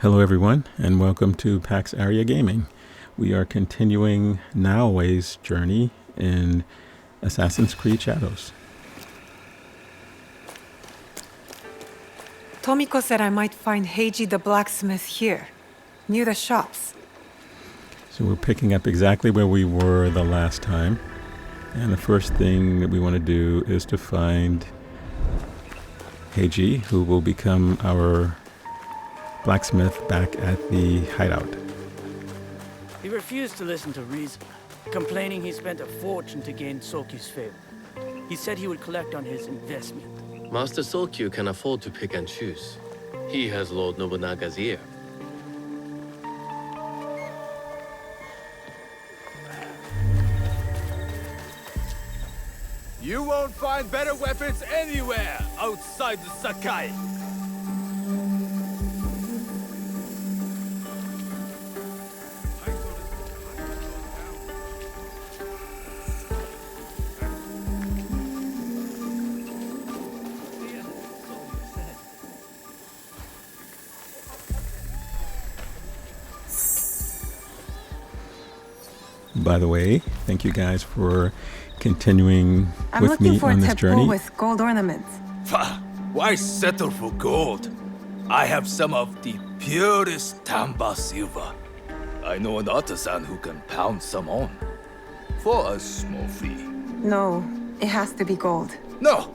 Hello everyone, and welcome to PAX Area Gaming. We are continuing Naoe's journey in Assassin's Creed Shadows. Tomiko said I might find Heiji the blacksmith here, near the shops. So we're picking up exactly where we were the last time. And the first thing that we want to do is to find Heiji, who will become our blacksmith back at the hideout. He refused to listen to reason, complaining he spent a fortune to gain Sokyu's favor. He said he would collect on his investment. Master Sokyu can afford to pick and choose. He has Lord Nobunaga's ear. You won't find better weapons anywhere outside the Sakai. By the way, thank you guys for continuing with me on this journey. I'm looking for a teppo with gold ornaments. Why settle for gold? I have some of the purest Tamba silver. I know an artisan who can pound some on. For a small fee. No, it has to be gold. No!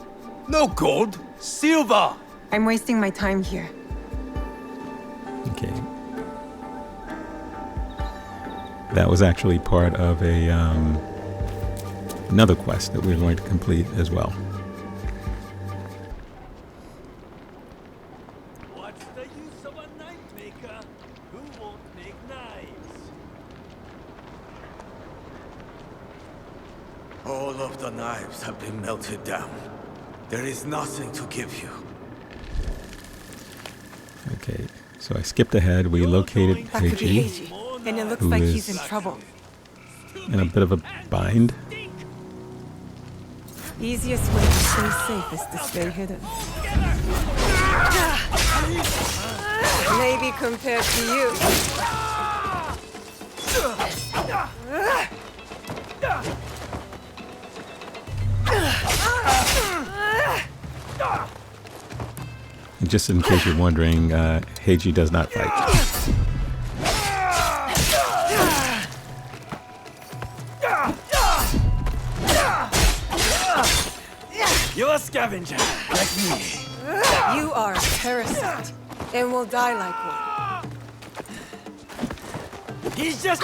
No gold! Silver! I'm wasting my time here. Okay. That was actually part of another quest that we're going to complete as well. What's the use of a knife maker who won't make knives? All of the knives have been melted down. There is nothing to give you. Okay, so I skipped ahead. We located That could be Heiji, Heiji, and it looks who like is he's in trouble. in a bit of a bind. Easiest way to stay safe is to stay hidden. Maybe compared to you. And just in case you're wondering, Heiji does not fight. You're a scavenger, like me. You are a parasite, and will die like one. He's just...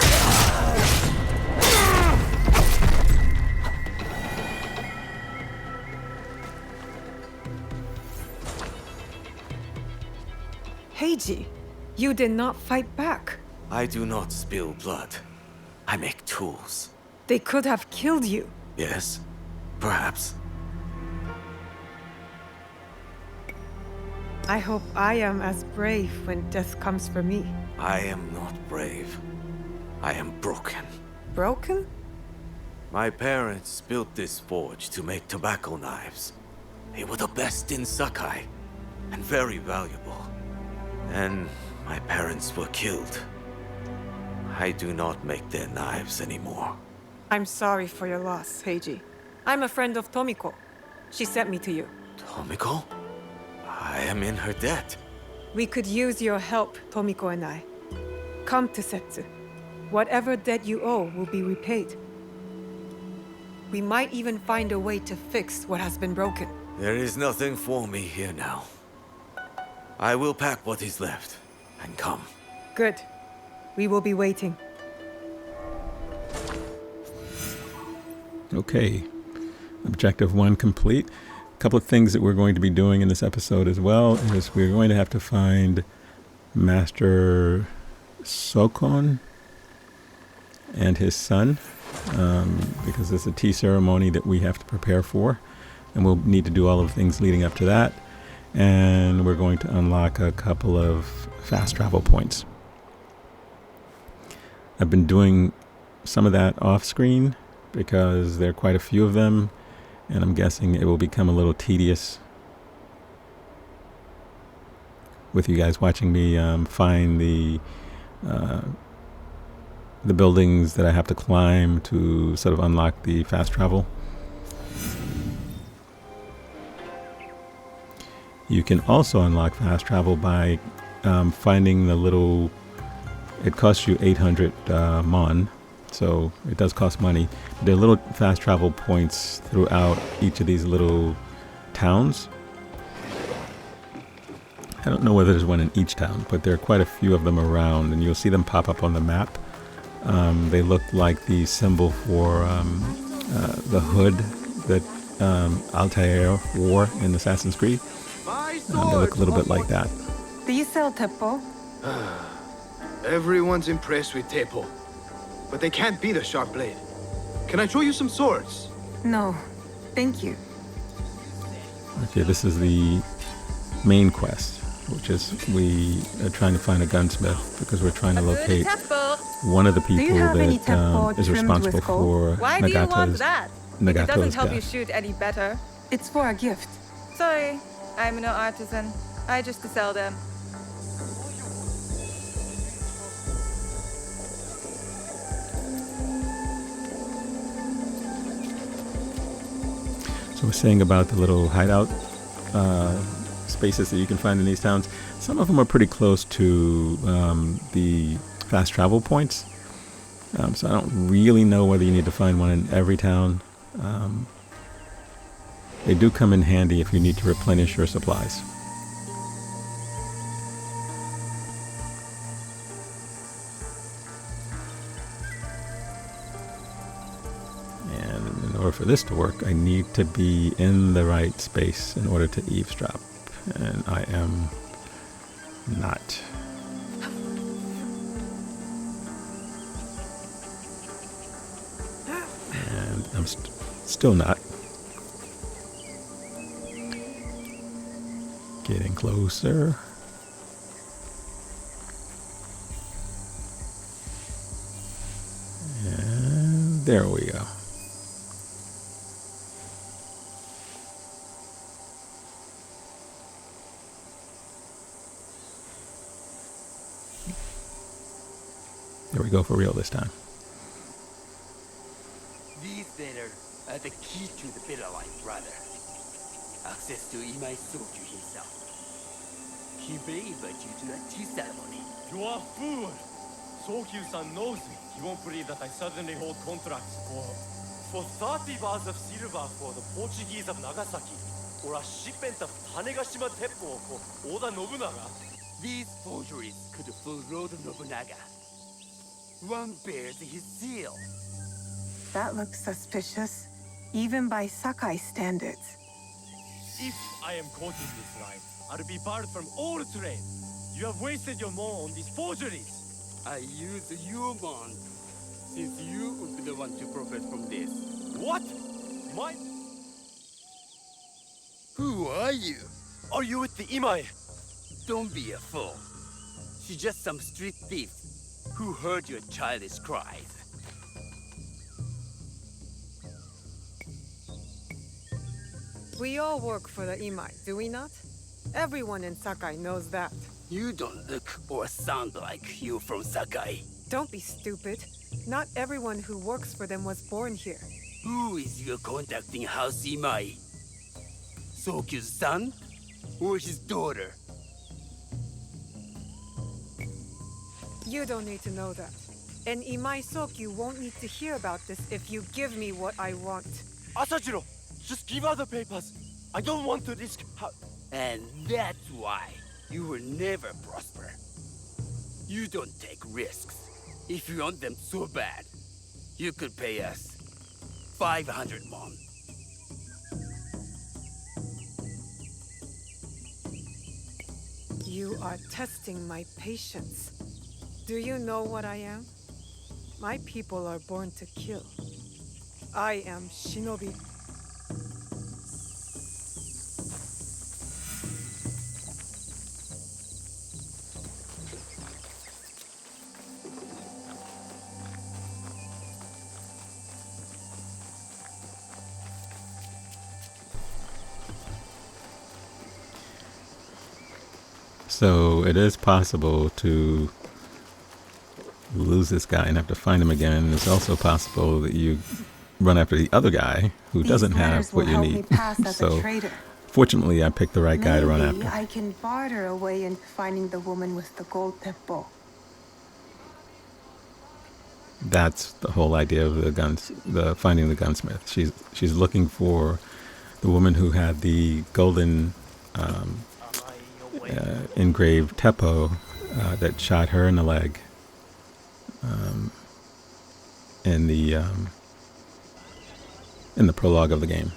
Heiji, you did not fight back. I do not spill blood. I make tools. They could have killed you. Yes, perhaps. I hope I am as brave when death comes for me. I am not brave. I am broken. Broken? My parents built this forge to make tobacco knives. They were the best in Sakai, and very valuable. And my parents were killed. I do not make their knives anymore. I'm sorry for your loss, Heiji. I'm a friend of Tomiko. She sent me to you. Tomiko? I am in her debt. We could use your help, Tomiko and I. Come to Setsu. Whatever debt you owe will be repaid. We might even find a way to fix what has been broken. There is nothing for me here now. I will pack what is left and come. Good. We will be waiting. Okay, objective 1 complete. A couple of things that we're going to be doing in this episode as well is we're going to have to find Master Sokon and his son, because there's a tea ceremony that we have to prepare for, and we'll need to do all of the things leading up to that. And we're going to unlock a couple of fast travel points. I've been doing some of that off screen because there are quite a few of them, and I'm guessing it will become a little tedious with you guys, watching me find the buildings that I have to climb to sort of unlock the fast travel. You can also unlock fast travel by finding the little, it costs you 800 mon, so it does cost money. There are little fast travel points throughout each of these little towns. I don't know whether there's one in each town, but there are quite a few of them around, and you'll see them pop up on the map. They look like the symbol for the hood that Altair wore in Assassin's Creed. They look a little bit like that. Do you sell Teppo? Everyone's impressed with Teppo, but they can't beat a sharp blade. Can I show you some swords? No, thank you. Okay, this is the main quest, which is we are trying to find a gunsmith because we're trying to locate one of the people that is responsible for Why do you want that? It doesn't Nagato's help you death. shoot any better. It's for a gift. Sorry, I'm no artisan. I just sell them. So we're saying about the little hideout spaces that you can find in these towns. Some of them are pretty close to the fast travel points. So I don't really know whether you need to find one in every town. They do come in handy if you need to replenish your supplies. And in order for this to work, I need to be in the right space in order to eavesdrop. And I am not. And I'm still not. Getting closer. And there we go. There we go for real this time. These there are the key to the bitter life, brother. Access to Imai Sokyu himself. He may invite you to a tea ceremony. You are fool! Sokyu-san knows me. He won't believe that I suddenly hold contracts for 30 bars of silver for the Portuguese of Nagasaki, or a shipment of Tanegashima Teppo for Oda Nobunaga. These forgeries could fool Lord Nobunaga. One bears his seal. That looks suspicious, even by Sakai standards. If I am caught in this line, I'll be barred from all trade. You have wasted your mon on these forgeries. I use your mon, since you would be the one to profit from this. What? My... Who are you? Are you with the Imai? Don't be a fool. She's just some street thief who heard your childish cries. We all work for the Imai, do we not? Everyone in Sakai knows that. You don't look or sound like you from Sakai. Don't be stupid. Not everyone who works for them was born here. Who is your contacting House Imai? Sokyu's son? Or his daughter? You don't need to know that. And Imai Sokyu won't need to hear about this if you give me what I want. Asajiro, just give her the papers. I don't want to risk... And that's why you will never prosper. You don't take risks. If you want them so bad, you could pay us 500 mon. You are testing my patience. Do you know what I am? My people are born to kill. I am Shinobi. So it is possible to lose this guy and have to find him again. It's also possible that you run after the other guy who doesn't have what you need. So fortunately, I picked the right guy to run after. I can barter a way into finding the woman with the gold teppo. That's the whole idea of the finding the gunsmith. She's looking for the woman who had the golden engraved teppo that shot her in the leg in the prologue of the game.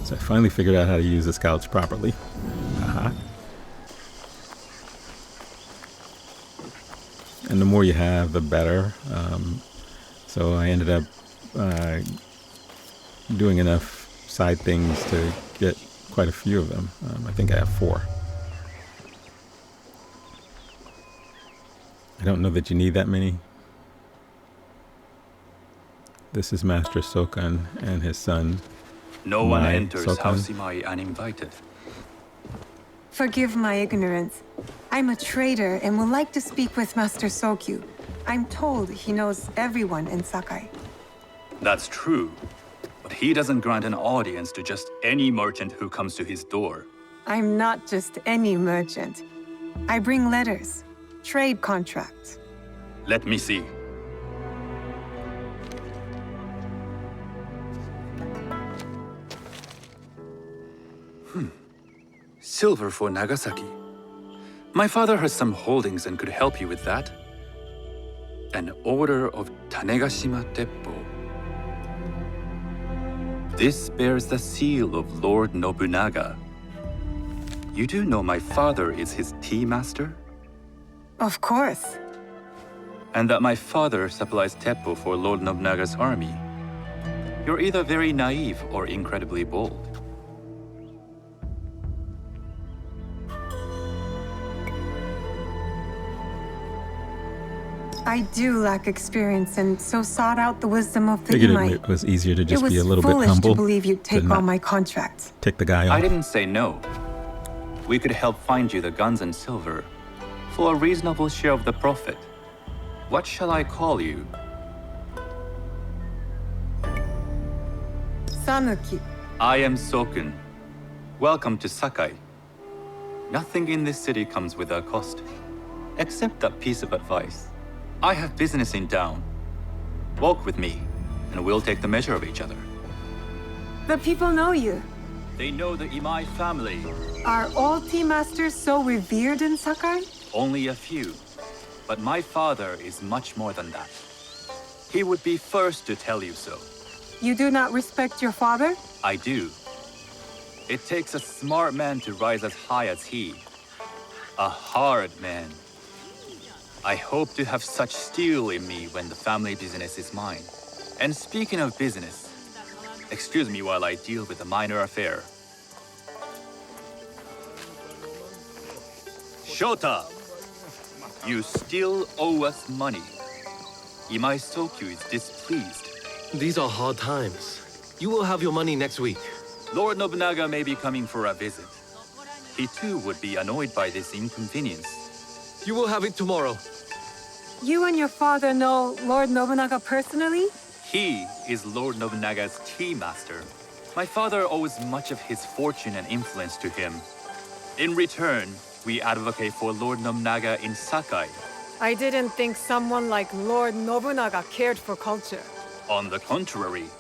So I finally figured out how to use the scouts properly. And the more you have, the better. So I ended up doing enough side things to get quite a few of them. I think I have 4. I don't know that you need that many. This is Master Sokan and his son. No one Naoe enters Sokan. House Imai uninvited. Forgive my ignorance. I'm a trader and would like to speak with Master Sokyu. I'm told he knows everyone in Sakai. That's true. But he doesn't grant an audience to just any merchant who comes to his door. I'm not just any merchant. I bring letters, trade contracts. Let me see. Silver for Nagasaki. My father has some holdings and could help you with that. An order of Tanegashima Teppo. This bears the seal of Lord Nobunaga. You do know my father is his tea master? Of course. And that my father supplies Teppo for Lord Nobunaga's army. You're either very naive or incredibly bold. I do lack experience and so sought out the wisdom of the Figured Imai. it was easier to just be a little It bit was humble. foolish to believe you'd take not all my contracts. Take the guy off. I didn't say no. We could help find you the guns and silver for a reasonable share of the profit. What shall I call you? Sanuki. I am Sokun. Welcome to Sakai. Nothing in this city comes without cost, except a piece of advice. I have business in town. Walk with me, and we'll take the measure of each other. The people know you. They know the Imai family. Are all tea masters so revered in Sakai? Only a few. But my father is much more than that. He would be first to tell you so. You do not respect your father? I do. It takes a smart man to rise as high as he. A hard man. I hope to have such steel in me when the family business is mine. And speaking of business, excuse me while I deal with a minor affair. Shota! You still owe us money. Imai Sokyu is displeased. These are hard times. You will have your money next week. Lord Nobunaga may be coming for a visit. He too would be annoyed by this inconvenience. You will have it tomorrow. You and your father know Lord Nobunaga personally? He is Lord Nobunaga's tea master. My father owes much of his fortune and influence to him. In return, we advocate for Lord Nobunaga in Sakai. I didn't think someone like Lord Nobunaga cared for culture. On the contrary,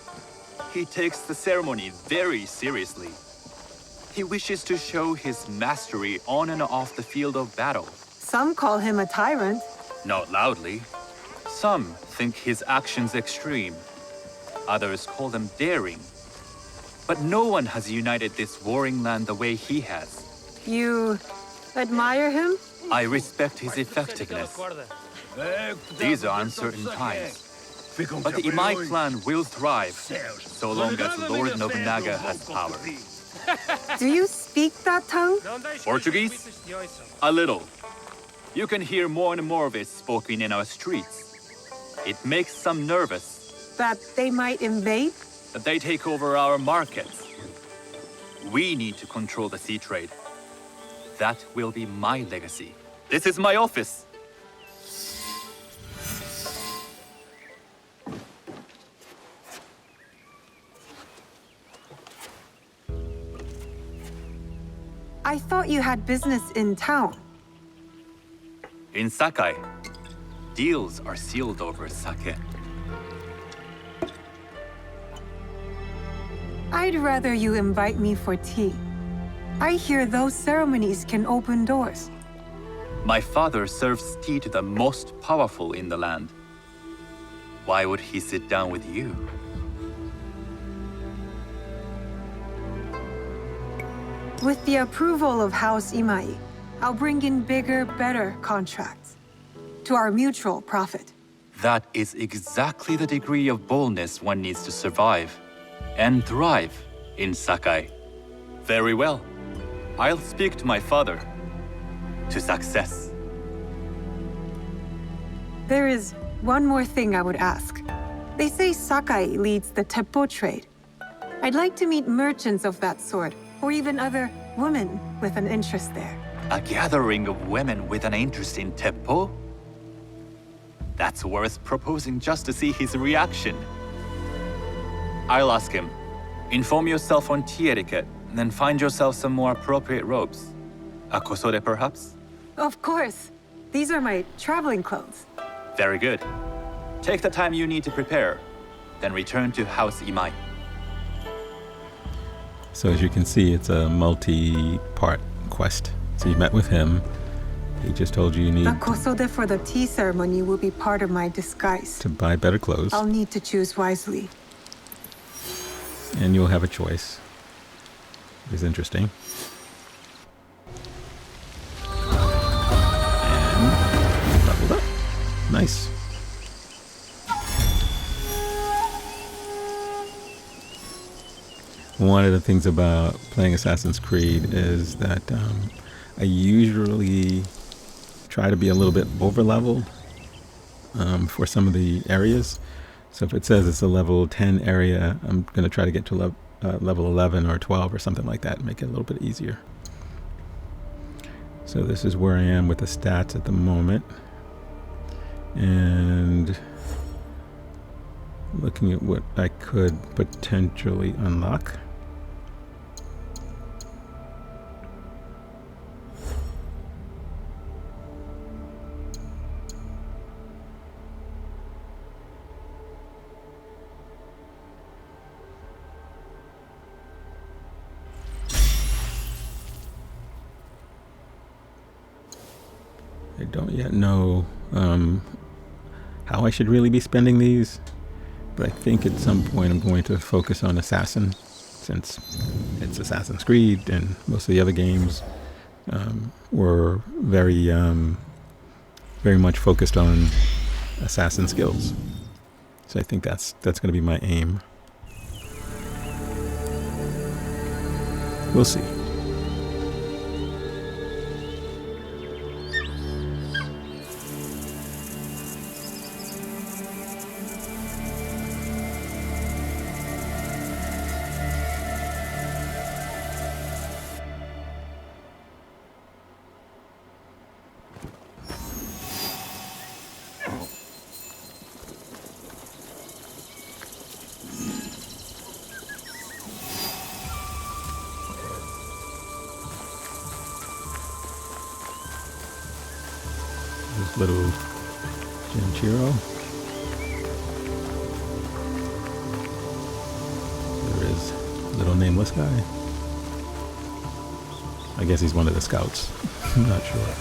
he takes the ceremony very seriously. He wishes to show his mastery on and off the field of battle. Some call him a tyrant. Not loudly. Some think his actions extreme. Others call them daring. But no one has united this warring land the way he has. You admire him? I respect his effectiveness. These are uncertain times. But the Imai clan will thrive, so long as Lord Nobunaga has power. Do you speak that tongue? Portuguese? A little. You can hear more and more of it spoken in our streets. It makes some nervous. That they might invade? That they take over our markets. We need to control the sea trade. That will be my legacy. This is my office. I thought you had business in town. In Sakai, deals are sealed over sake. I'd rather you invite me for tea. I hear those ceremonies can open doors. My father serves tea to the most powerful in the land. Why would he sit down with you? With the approval of House Imai, I'll bring in bigger, better contracts. To our mutual profit. That is exactly the degree of boldness one needs to survive and thrive in Sakai. Very well. I'll speak to my father. To success. There is one more thing I would ask. They say Sakai leads the Teppo trade. I'd like to meet merchants of that sort, or even other women with an interest there. A gathering of women with an interest in Teppo? That's worth proposing just to see his reaction. I'll ask him. Inform yourself on tea etiquette, and then find yourself some more appropriate robes. A kosore, perhaps? Of course. These are my traveling clothes. Very good. Take the time you need to prepare, then return to House Imai. So as you can see, it's a multi-part quest. So you met with him. He just told you need The kosode for the tea ceremony will be part of my disguise. to buy better clothes, I'll need to choose wisely. and you'll have a choice. It's interesting. And leveled up. Nice. One of the things about playing Assassin's Creed is that I usually try to be a little bit over-leveled for some of the areas. So if it says it's a level 10 area, I'm going to try to get to level 11 or 12 or something like that and make it a little bit easier. So this is where I am with the stats at the moment. And looking at what I could potentially unlock. I don't yet know how I should really be spending these, but I think at some point I'm going to focus on Assassin, since it's Assassin's Creed and most of the other games were very much focused on assassin skills. So I think that's going to be my aim. We'll see. This little Genchiro. There is little nameless guy. I guess he's one of the scouts. I'm not sure.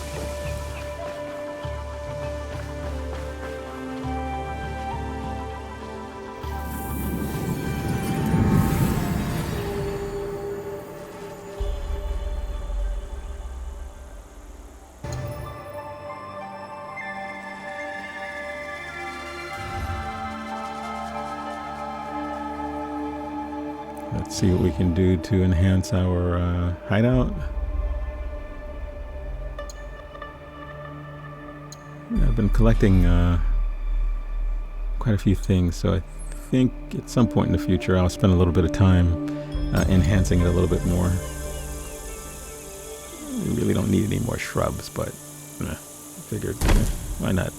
Let's see what we can do to enhance our hideout. I've been collecting quite a few things, so I think at some point in the future I'll spend a little bit of time enhancing it a little bit more. We really don't need any more shrubs, but figured, why not?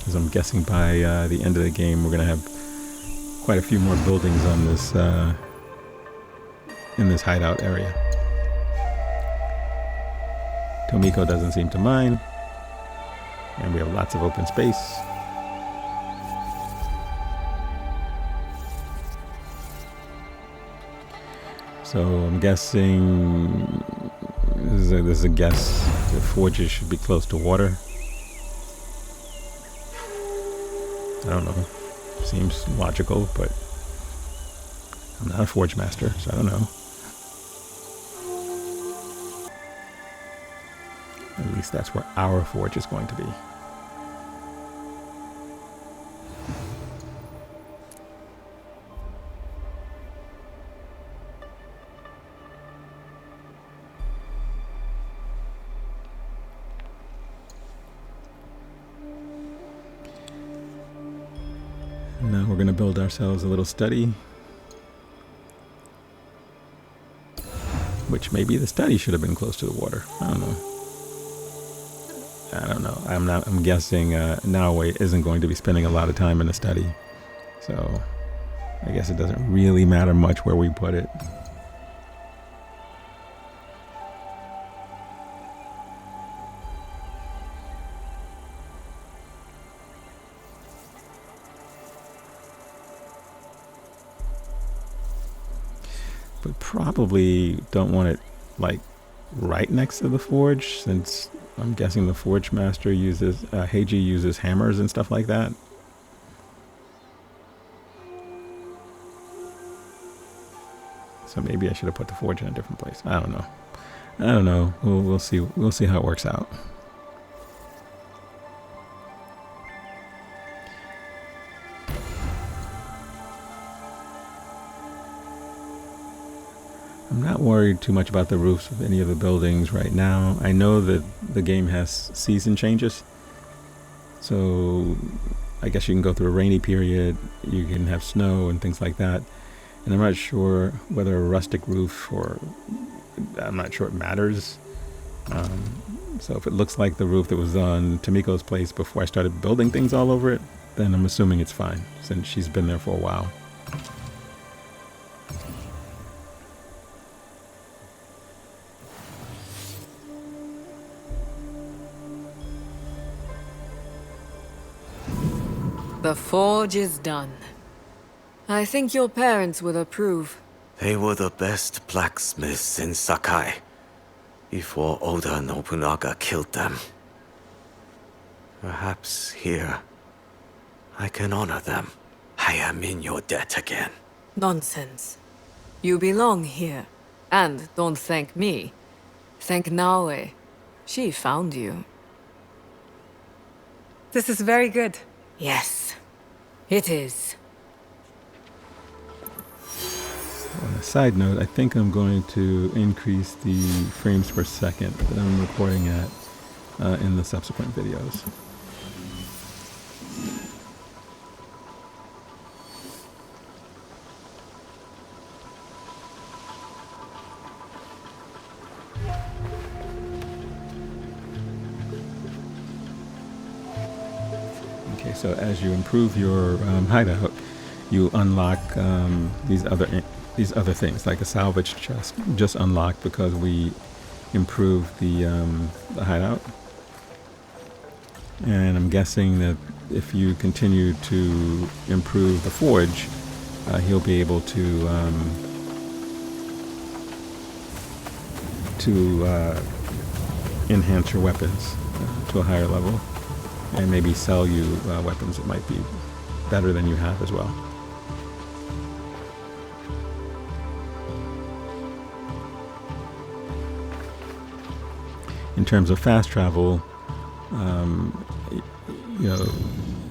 As I'm guessing by the end of the game, we're going to have quite a few more buildings on this in this hideout area. Tomiko doesn't seem to mind, and we have lots of open space. So I'm guessing, this is a guess, the forges should be close to water. I don't know. Seems logical, but I'm not a forge master, so I don't know. At least that's where our forge is going to be. Now we're going to build ourselves a little study. Which maybe the study should have been close to the water. I don't know. I'm guessing Naoe isn't going to be spending a lot of time in the study. So I guess it doesn't really matter much where we put it. But probably don't want it like right next to the forge, since I'm guessing the forge master uses Heiji uses hammers and stuff like that. So maybe I should have put the forge in a different place. I don't know. We'll see. We'll see how it works out. I'm not worried too much about the roofs of any of the buildings right now. I know that the game has season changes. So I guess you can go through a rainy period, you can have snow and things like that. And I'm not sure whether a rustic roof I'm not sure it matters. So if it looks like the roof that was on Tomiko's place before I started building things all over it, then I'm assuming it's fine, since she's been there for a while. The forge is done. I think your parents will approve. They were the best blacksmiths in Sakai before Oda Nobunaga killed them. Perhaps here I can honor them. I am in your debt again. Nonsense. You belong here. And don't thank me. Thank Naoe. She found you. This is very good. Yes, it is. On a side note, I think I'm going to increase the frames per second that I'm recording at in the subsequent videos. Okay, so as you improve your hideout, you unlock these other things, like a salvage chest just unlocked because we improved the hideout. And I'm guessing that if you continue to improve the forge, he'll be able to enhance your weapons to a higher level, and maybe sell you weapons that might be better than you have as well. In terms of fast travel,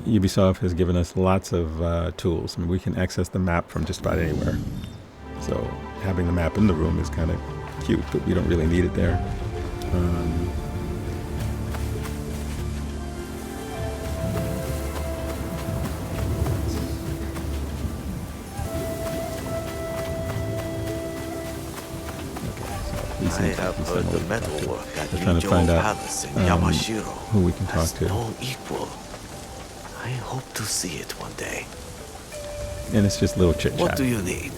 Ubisoft has given us lots of tools. I mean, we can access the map from just about anywhere. So having the map in the room is kind of cute, but we don't really need it there. I have heard the metalwork at trying to find out Palace in Yamashiro who we can talk has to. no equal. I hope to see it one day. And it's just little chit chat. What do you need?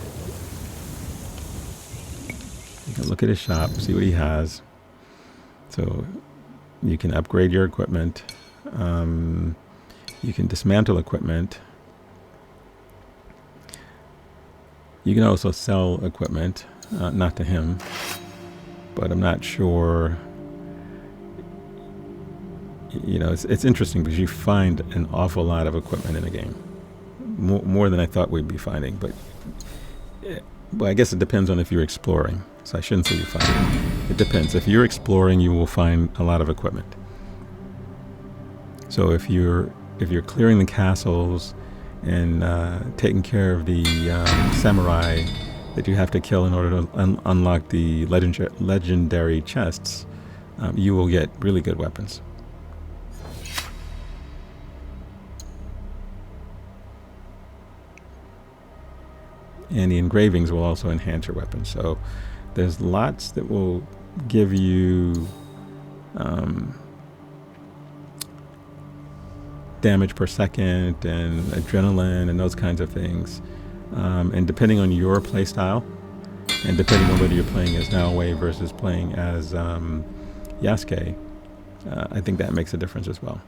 You can look at his shop, see what he has. So you can upgrade your equipment. You can dismantle equipment. You can also sell equipment, not to him, but I'm not sure. You know, it's interesting because you find an awful lot of equipment in the game, more than I thought we'd be finding. But I guess it depends on if you're exploring. So I shouldn't say you find it. It depends. If you're exploring, you will find a lot of equipment. So if you're clearing the castles and taking care of the samurai that you have to kill in order to unlock the legendary chests, you will get really good weapons. And the engravings will also enhance your weapons. So there's lots that will give you damage per second and adrenaline and those kinds of things. And depending on your play style, and depending on whether you're playing as Naoe versus playing as Yasuke, I think that makes a difference as well.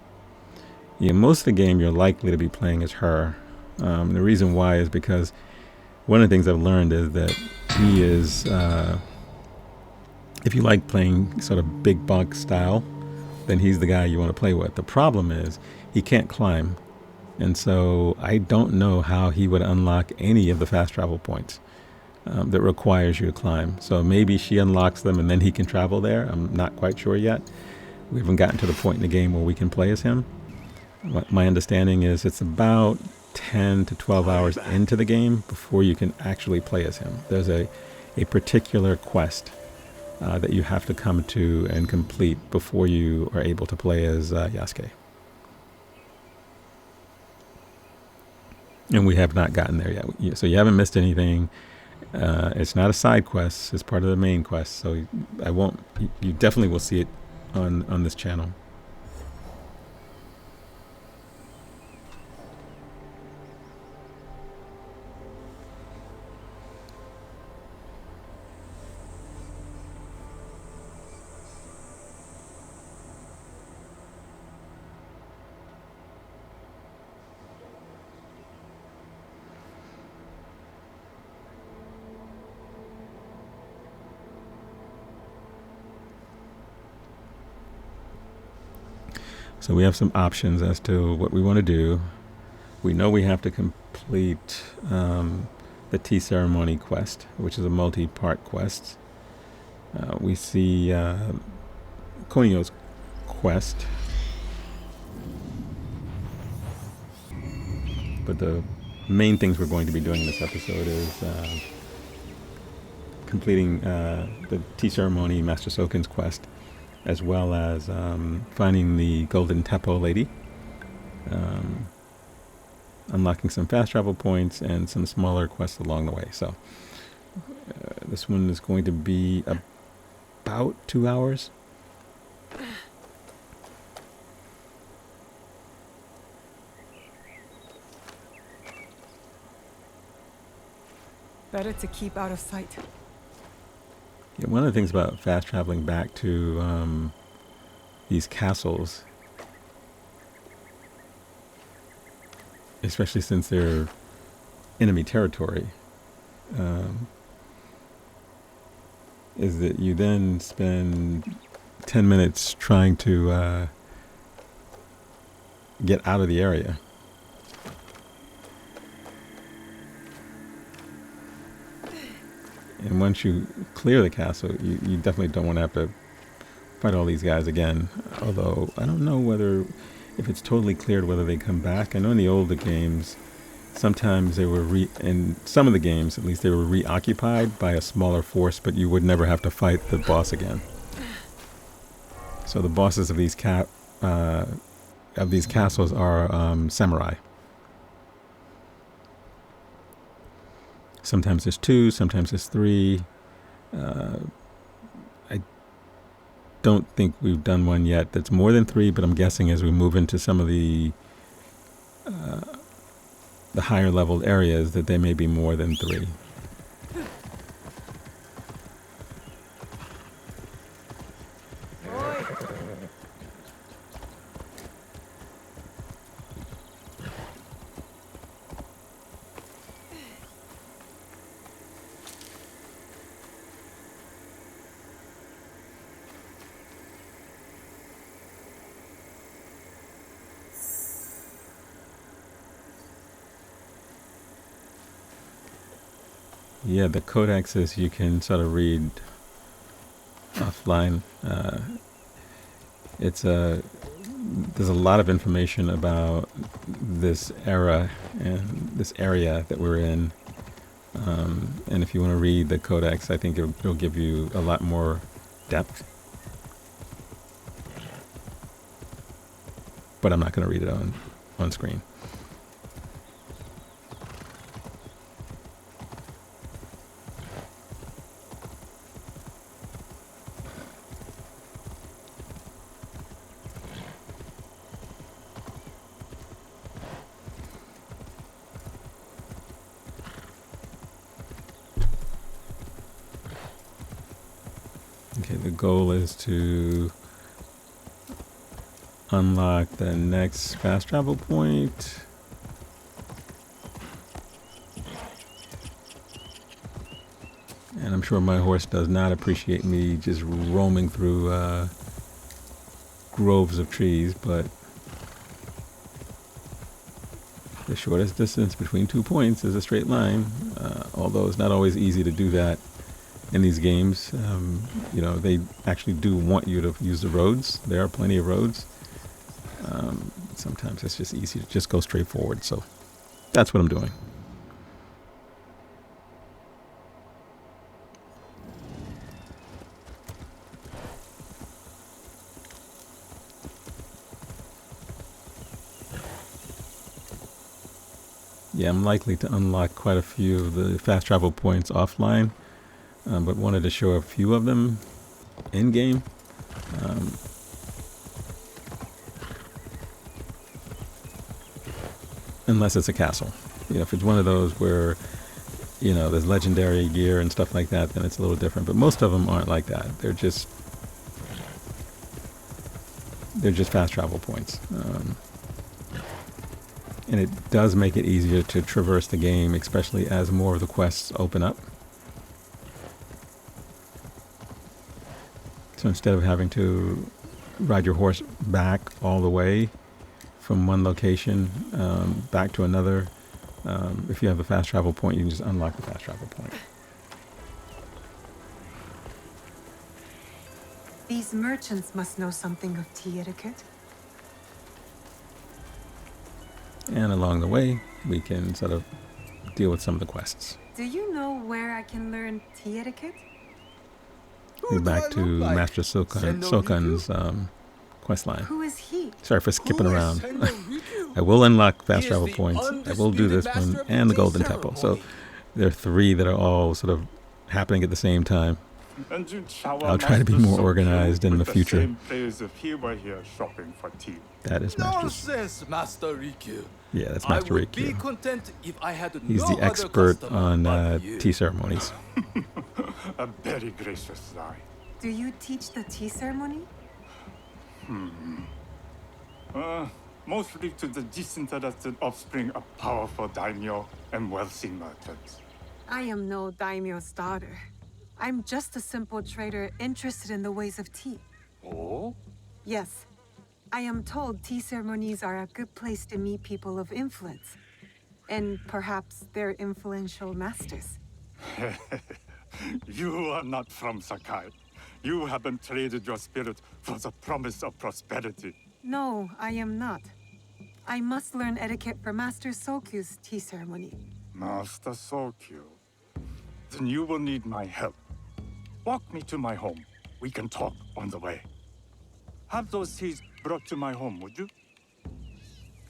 Yeah, most of the game you're likely to be playing as her. The reason why is because one of the things I've learned is that he is, if you like playing sort of big bug style, then he's the guy you want to play with. The problem is he can't climb. And so I don't know how he would unlock any of the fast travel points that requires you to climb. So maybe she unlocks them and then he can travel there. I'm not quite sure yet. We haven't gotten to the point in the game where we can play as him. My understanding is it's about 10 to 12 hours into the game before you can actually play as him. There's a particular quest that you have to come to and complete before you are able to play as Yasuke. And we have not gotten there yet. So you haven't missed anything. It's not a side quest. It's part of the main quest. So you definitely will see it on this channel. So we have some options as to what we want to do. We know we have to complete the tea ceremony quest, which is a multi-part quest. We see Konyo's quest. But the main things we're going to be doing in this episode is completing the tea ceremony, Master Soken's quest, as well as finding the Golden Teppo lady, unlocking some fast travel points and some smaller quests along the way. So this one is going to be about 2 hours. Better to keep out of sight. Yeah, one of the things about fast traveling back to these castles, especially since they're enemy territory, is that you then spend 10 minutes trying to get out of the area. And once you clear the castle, you definitely don't want to have to fight all these guys again. Although, I don't know if it's totally cleared whether they come back. I know in the older games, sometimes they were in some of the games, at least, they were reoccupied by a smaller force, but you would never have to fight the boss again. So the bosses of these castles are samurai. Sometimes there's 2, sometimes there's 3. I don't think we've done one yet that's more than 3, but I'm guessing as we move into some of the higher leveled areas that they may be more than 3. Yeah, the codexes you can sort of read offline. There's a lot of information about this era and this area that we're in. And if you want to read the codex, I think it'll give you a lot more depth. But I'm not going to read it on screen. Okay, the goal is to unlock the next fast travel point. And I'm sure my horse does not appreciate me just roaming through groves of trees, but the shortest distance between 2 points is a straight line, although it's not always easy to do that in these games. They actually do want you to use the roads. There are plenty of roads. Sometimes it's just easy to just go straight forward. So that's what I'm doing. Yeah, I'm likely to unlock quite a few of the fast travel points offline, but wanted to show a few of them in-game. Unless it's a castle. If it's one of those where, there's legendary gear and stuff like that, then it's a little different. But most of them aren't like that. They're just fast travel points. And it does make it easier to traverse the game, especially as more of the quests open up. So instead of having to ride your horse back all the way from one location back to another, if you have a fast travel point, you can just unlock the fast travel point. These merchants must know something of tea etiquette. And along the way, we can sort of deal with some of the quests. Do you know where I can learn tea etiquette? We're back to Master Sokan's quest line. Who is he? Sorry for skipping around. I will unlock fast travel points. I will do this one and the Golden Teppo. So there are 3 that are all sort of happening at the same time. I'll try to be more organized in the future. That is Master Rikyu. Yeah, that's Master I would be Rikyu. content if I had He's no the expert other on customer but you. tea ceremonies. A very gracious lie. Do you teach the tea ceremony? Mostly to the disinterested offspring of powerful daimyo and wealthy merchants. I am no daimyo's daughter. I'm just a simple trader interested in the ways of tea. Oh? Yes. I am told tea ceremonies are a good place to meet people of influence. And perhaps their influential masters. You are not from Sakai. You haven't traded your spirit for the promise of prosperity. No, I am not. I must learn etiquette for Master Sokyu's tea ceremony. Master Sokyu. Then you will need my help. Walk me to my home. We can talk on the way. Have those teas brought to my home, would you?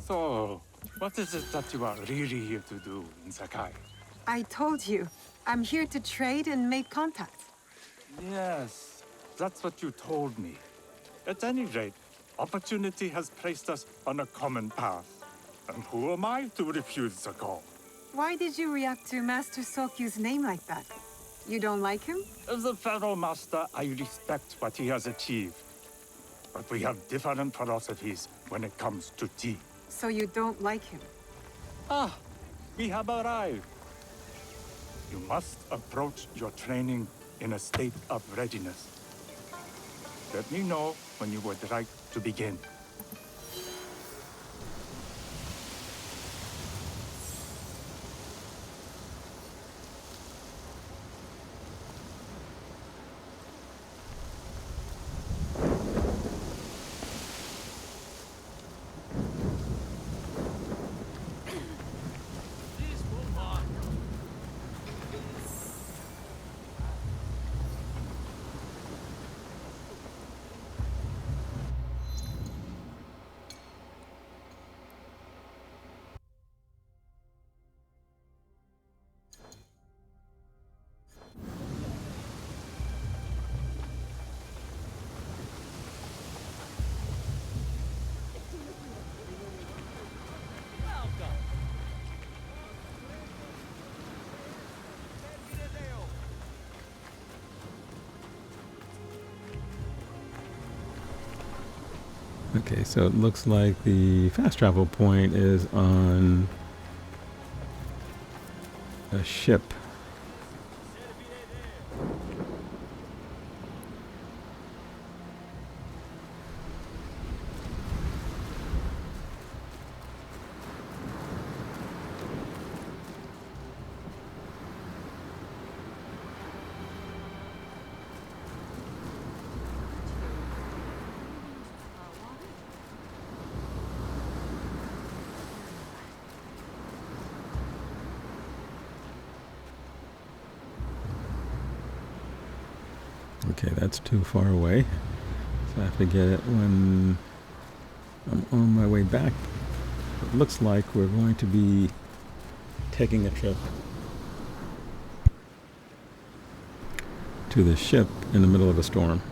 So, what is it that you are really here to do in Sakai? I told you, I'm here to trade and make contacts. Yes, that's what you told me. At any rate, opportunity has placed us on a common path. And who am I to refuse the call? Why did you react to Master Sokyu's name like that? You don't like him? As a fellow master, I respect what he has achieved. But we have different philosophies when it comes to tea. So you don't like him? Ah, we have arrived. You must approach your training in a state of readiness. Let me know when you would like to begin. Okay, so it looks like the fast travel point is on a ship. Okay, that's too far away, so I have to get it when I'm on my way back. It looks like we're going to be taking a trip to the ship in the middle of a storm.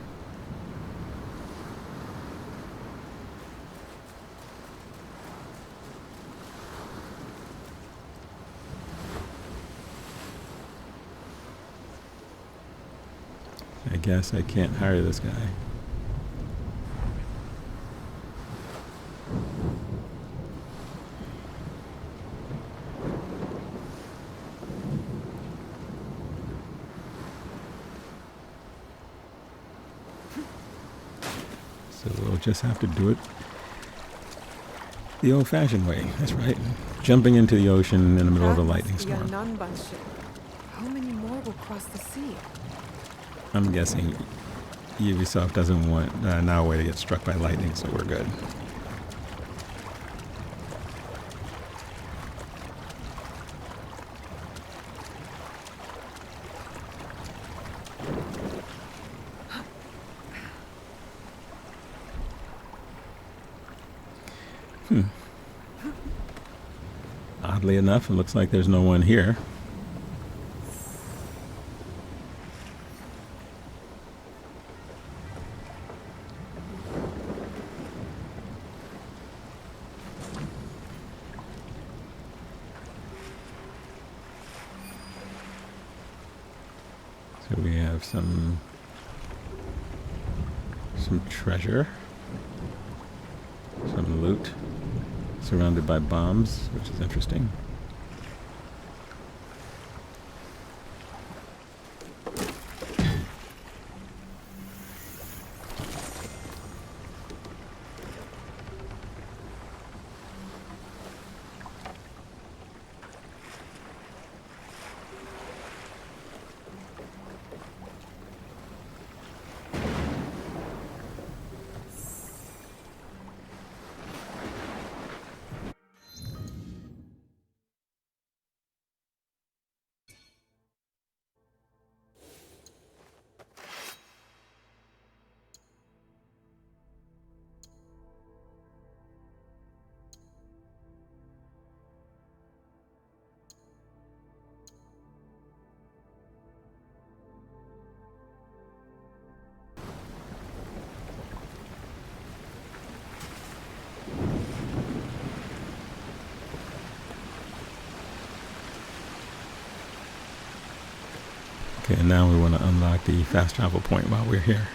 I guess I can't hire this guy. So we'll just have to do it the old-fashioned way. That's right. Jumping into the ocean in the middle of a lightning storm. How many more will cross the sea? I'm guessing Ubisoft doesn't want Naoe to get struck by lightning, so we're good. Oddly enough, it looks like there's no one here. So we have some treasure, some loot, surrounded by bombs, which is interesting. Okay, now we want to unlock the fast travel point while we're here.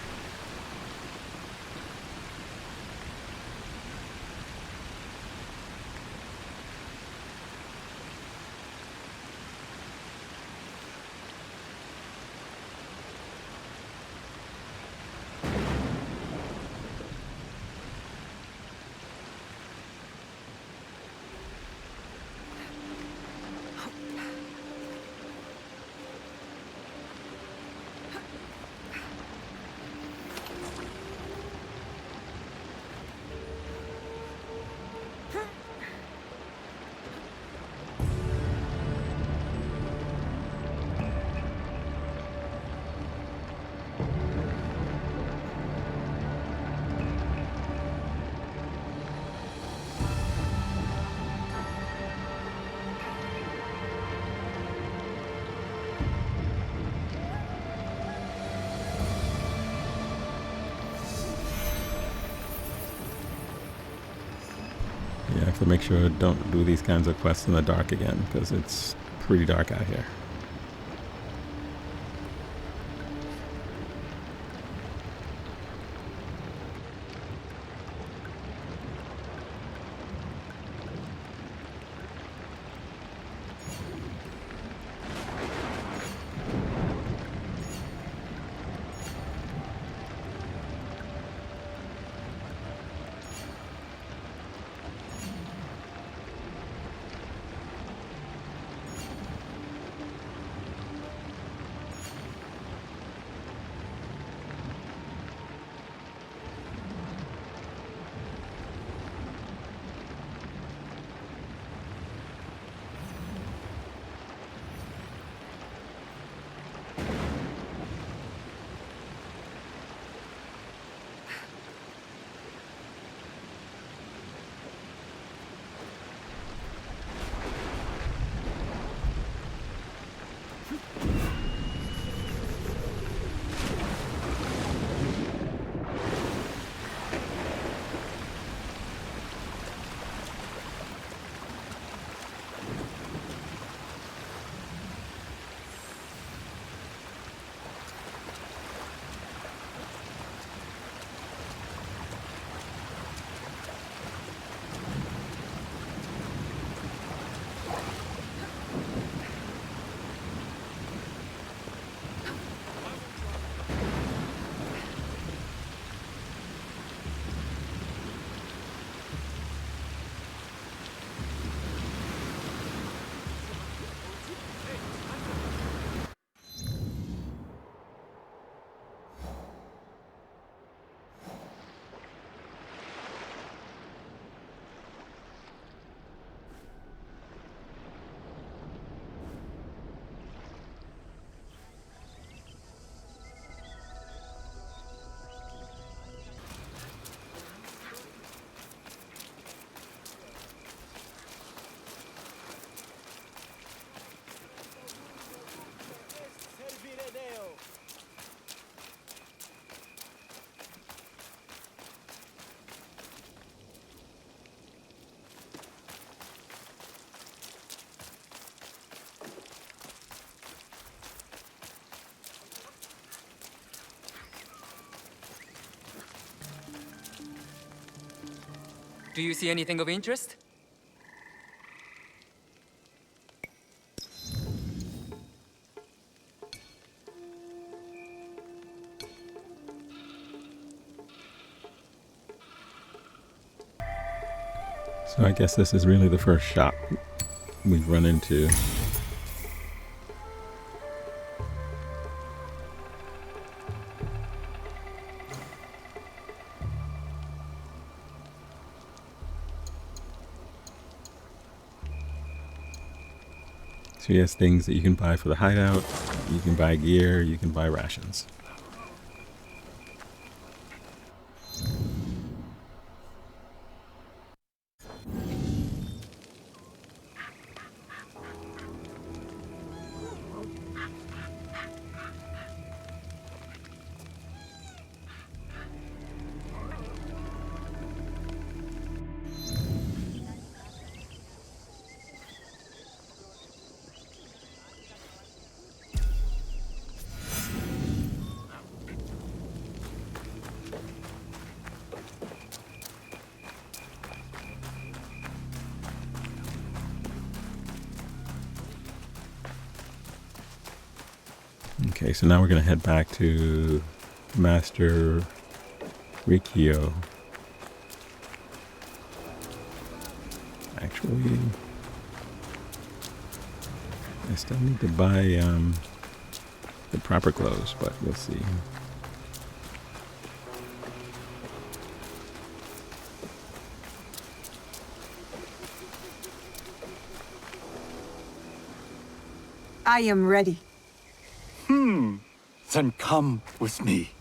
Yeah, I have to make sure I don't do these kinds of quests in the dark again, because it's pretty dark out here. Do you see anything of interest? So I guess this is really the first shop we've run into. So he has things that you can buy for the hideout, you can buy gear, you can buy rations. Okay, so now we're going to head back to Master Rikyo. Actually, I still need to buy the proper clothes, but we'll see. I am ready. Then come with me.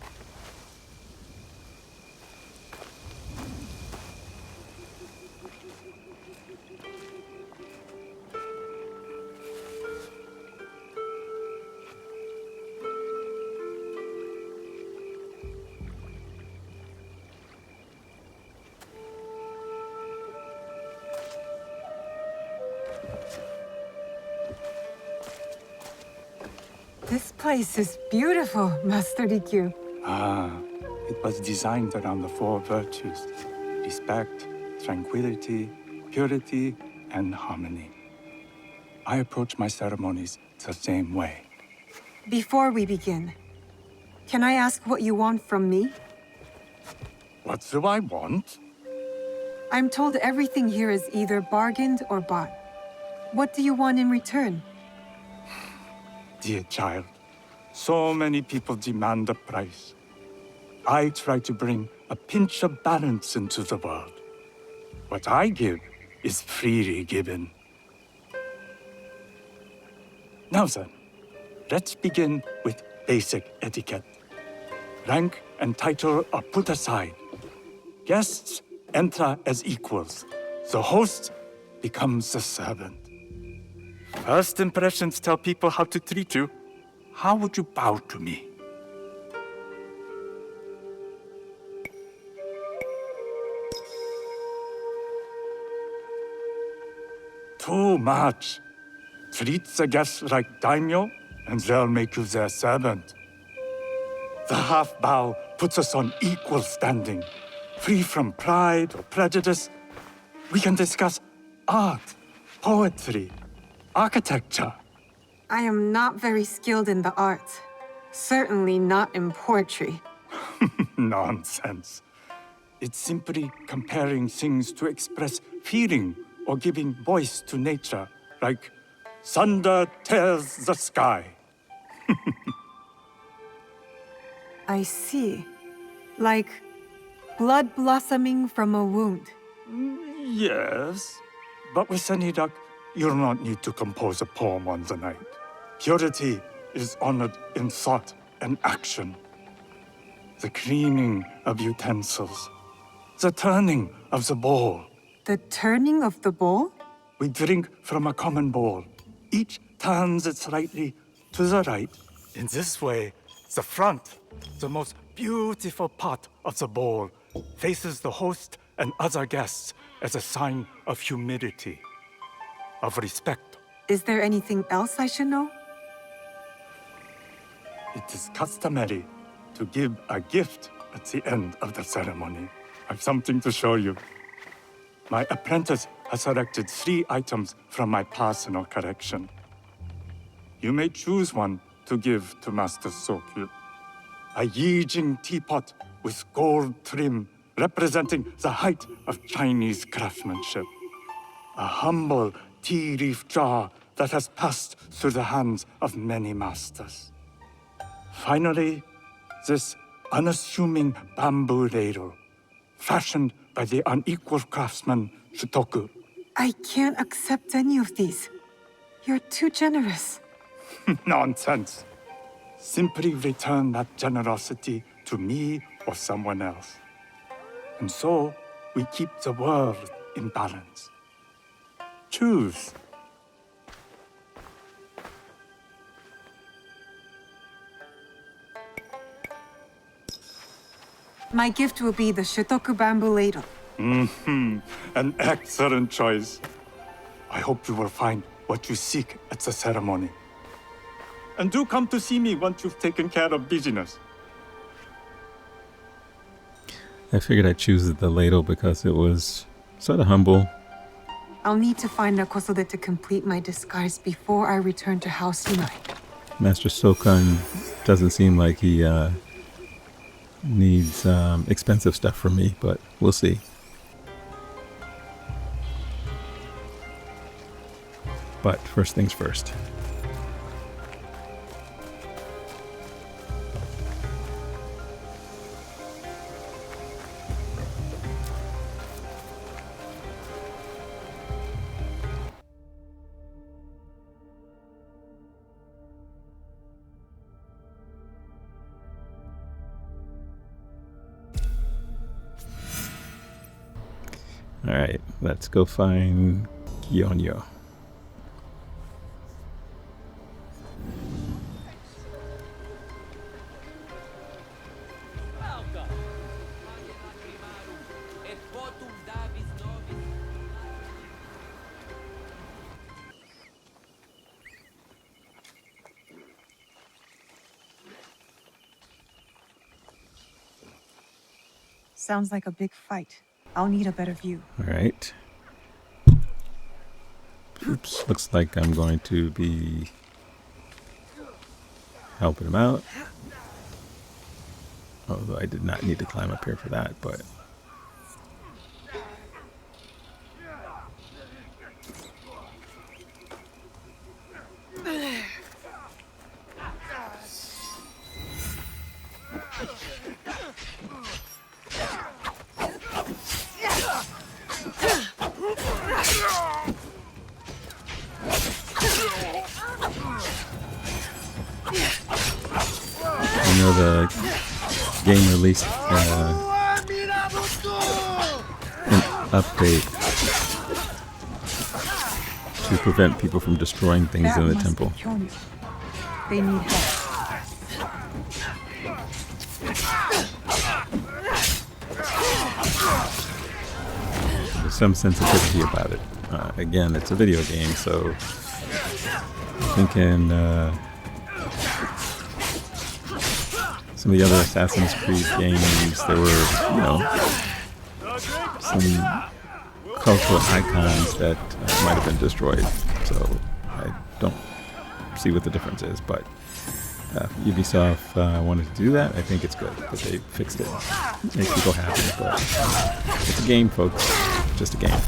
This place is beautiful, Master Rikyu. It was designed around the 4 virtues: respect, tranquility, purity, and harmony. I approach my ceremonies the same way. Before we begin, can I ask what you want from me? What do I want? I'm told everything here is either bargained or bought. What do you want in return? Dear child, so many people demand a price. I try to bring a pinch of balance into the world. What I give is freely given. Now then, let's begin with basic etiquette. Rank and title are put aside. Guests enter as equals. The host becomes the servant. First impressions tell people how to treat you. How would you bow to me? Too much. Treat the guests like daimyo, and they'll make you their servant. The half bow puts us on equal standing, free from pride or prejudice. We can discuss art, poetry, architecture. I am not very skilled in the arts. Certainly not in poetry. Nonsense. It's simply comparing things to express feeling or giving voice to nature, like thunder tears the sky. I see. Like blood blossoming from a wound. Yes, but with any luck, you'll not need to compose a poem on the night. Purity is honored in thought and action. The cleaning of utensils, the turning of the bowl. The turning of the bowl? We drink from a common bowl. Each turns it slightly to the right. In this way, the front, the most beautiful part of the bowl, faces the host and other guests as a sign of humility, of respect. Is there anything else I should know? It is customary to give a gift at the end of the ceremony. I've something to show you. My apprentice has selected 3 items from my personal collection. You may choose one to give to Master Sokyu. A Yijing teapot with gold trim representing the height of Chinese craftsmanship. A humble tea leaf jar that has passed through the hands of many masters. Finally, this unassuming bamboo ladle, fashioned by the unequal craftsman Shutoku. I can't accept any of these. You're too generous. Nonsense. Simply return that generosity to me or someone else. And so, we keep the world in balance. Choose. My gift will be the Shutoku bamboo ladle. An excellent choice. I hope you will find what you seek at the ceremony. And do come to see me once you've taken care of business. I figured I'd choose the ladle because it was sort of humble. I'll need to find Nakosode to complete my disguise before I return to House Yunai. Master Sokan Doesn't seem like he needs expensive stuff from me, but we'll see. But first things first. All right, let's go find Gyonyo. Sounds like a big fight. I'll need a better view. All right. Oops, looks like I'm going to be helping him out. Although I did not need to climb up here for that, but... I know the game released an update to prevent people from destroying things in the temple. They need help. There's some sensitivity about it. Again, it's a video game, so I'm thinking some of the other Assassin's Creed games, there were, you know, some cultural icons that might have been destroyed. So I don't see what the difference is, but Ubisoft wanted to do that. I think it's good that they fixed it. Makes people happy, but it's a game, folks. Just a game.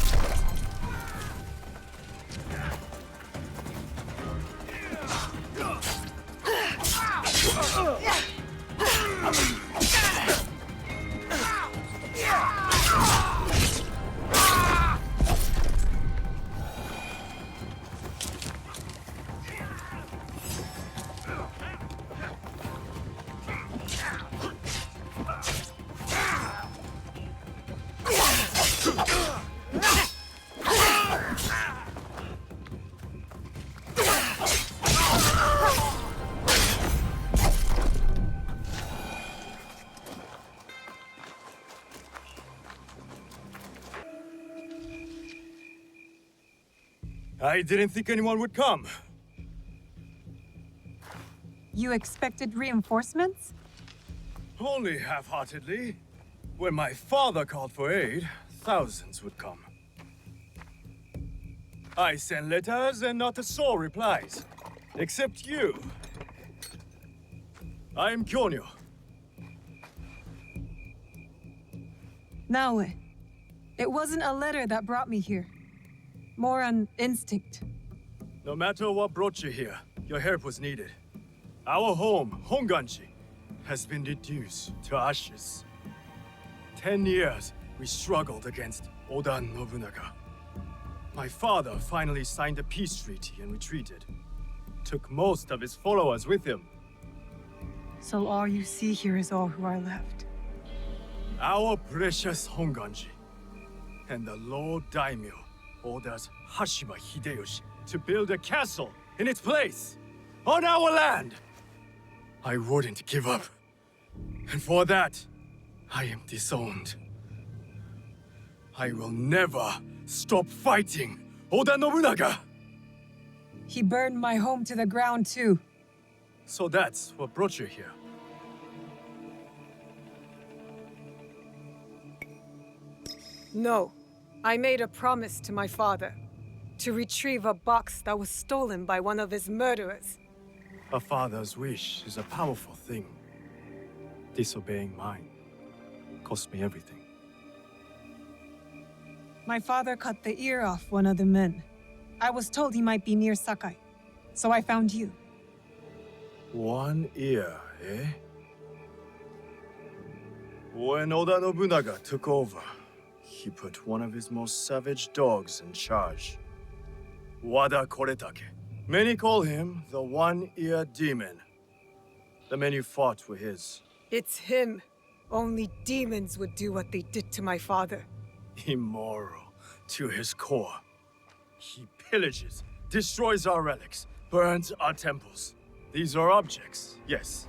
I didn't think anyone would come. You expected reinforcements? Only half-heartedly. When my father called for aid, thousands would come. I sent letters and not a soul replies. Except you. I'm Gyonyo. Naoe, it wasn't a letter that brought me here. More an instinct. No matter what brought you here, your help was needed. Our home, Honganji, has been reduced to ashes. 10 years, we struggled against Oda Nobunaga. My father finally signed a peace treaty and retreated. Took most of his followers with him. So all you see here is all who are left. Our precious Honganji. And the Lord Daimyo orders Hashima Hideyoshi to build a castle in its place, on our land. I wouldn't give up. And for that, I am disowned. I will never stop fighting Oda Nobunaga! He burned my home to the ground too. So that's what brought you here. No. I made a promise to my father to retrieve a box that was stolen by one of his murderers. A father's wish is a powerful thing. Disobeying mine cost me everything. My father cut the ear off one of the men. I was told he might be near Sakai, so I found you. One ear, eh? When Oda Nobunaga took over, he put one of his most savage dogs in charge. Wada Koretake. Many call him the One-Ear Demon. The men you fought were his. It's him. Only demons would do what they did to my father. Immoral to his core. He pillages, destroys our relics, burns our temples. These are objects, yes,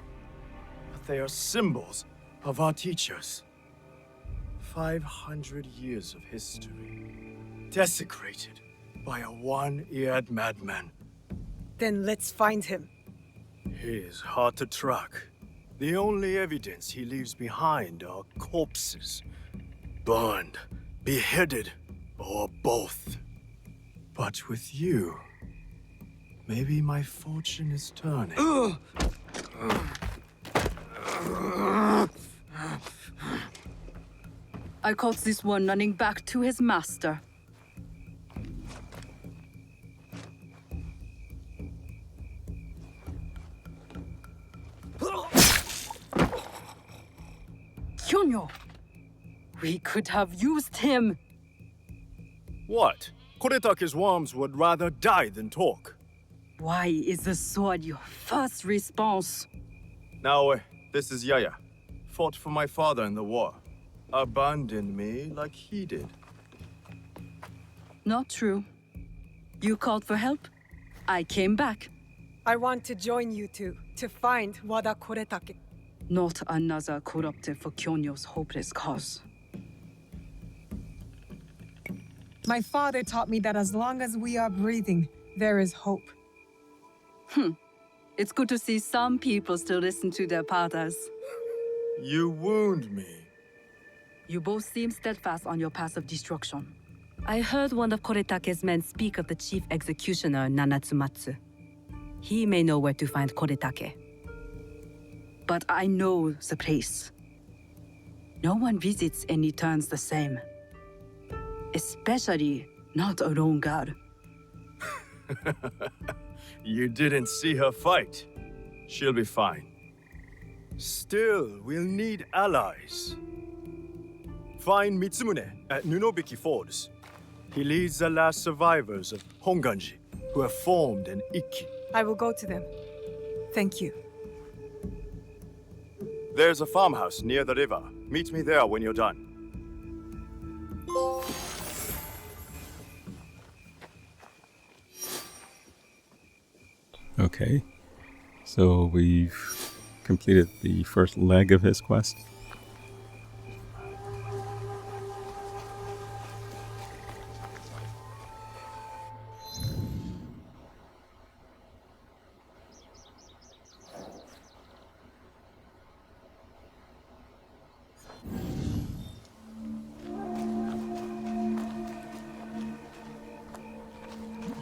but they are symbols of our teachers. 500 years of history, desecrated by a one-eared madman. Then let's find him. He is hard to track. The only evidence he leaves behind are corpses. Burned, beheaded, or both. But with you, maybe my fortune is turning. I caught this one running back to his master. Kyonyo! We could have used him! What? Koretake's worms would rather die than talk. Why is the sword your first response? Naoe, this is Yaya. Fought for my father in the war. Abandoned me like he did. Not true. You called for help. I came back. I want to join you two to find Wada Koretake. Not another corrupted for Kyonyo's hopeless cause. My father taught me that as long as we are breathing, there is hope. It's good to see some people still listen to their pathas. You wound me. You both seem steadfast on your path of destruction. I heard one of Koretake's men speak of the chief executioner, Nanatsumatsu. He may know where to find Koretake. But I know the place. No one visits and returns the same. Especially not a lone guard. You didn't see her fight. She'll be fine. Still, we'll need allies. Find Mitsumune at Nunobiki Falls. He leads the last survivors of Honganji, who have formed an Ikki. I will go to them. Thank you. There's a farmhouse near the river. Meet me there when you're done. Okay, so we've completed the first leg of his quest.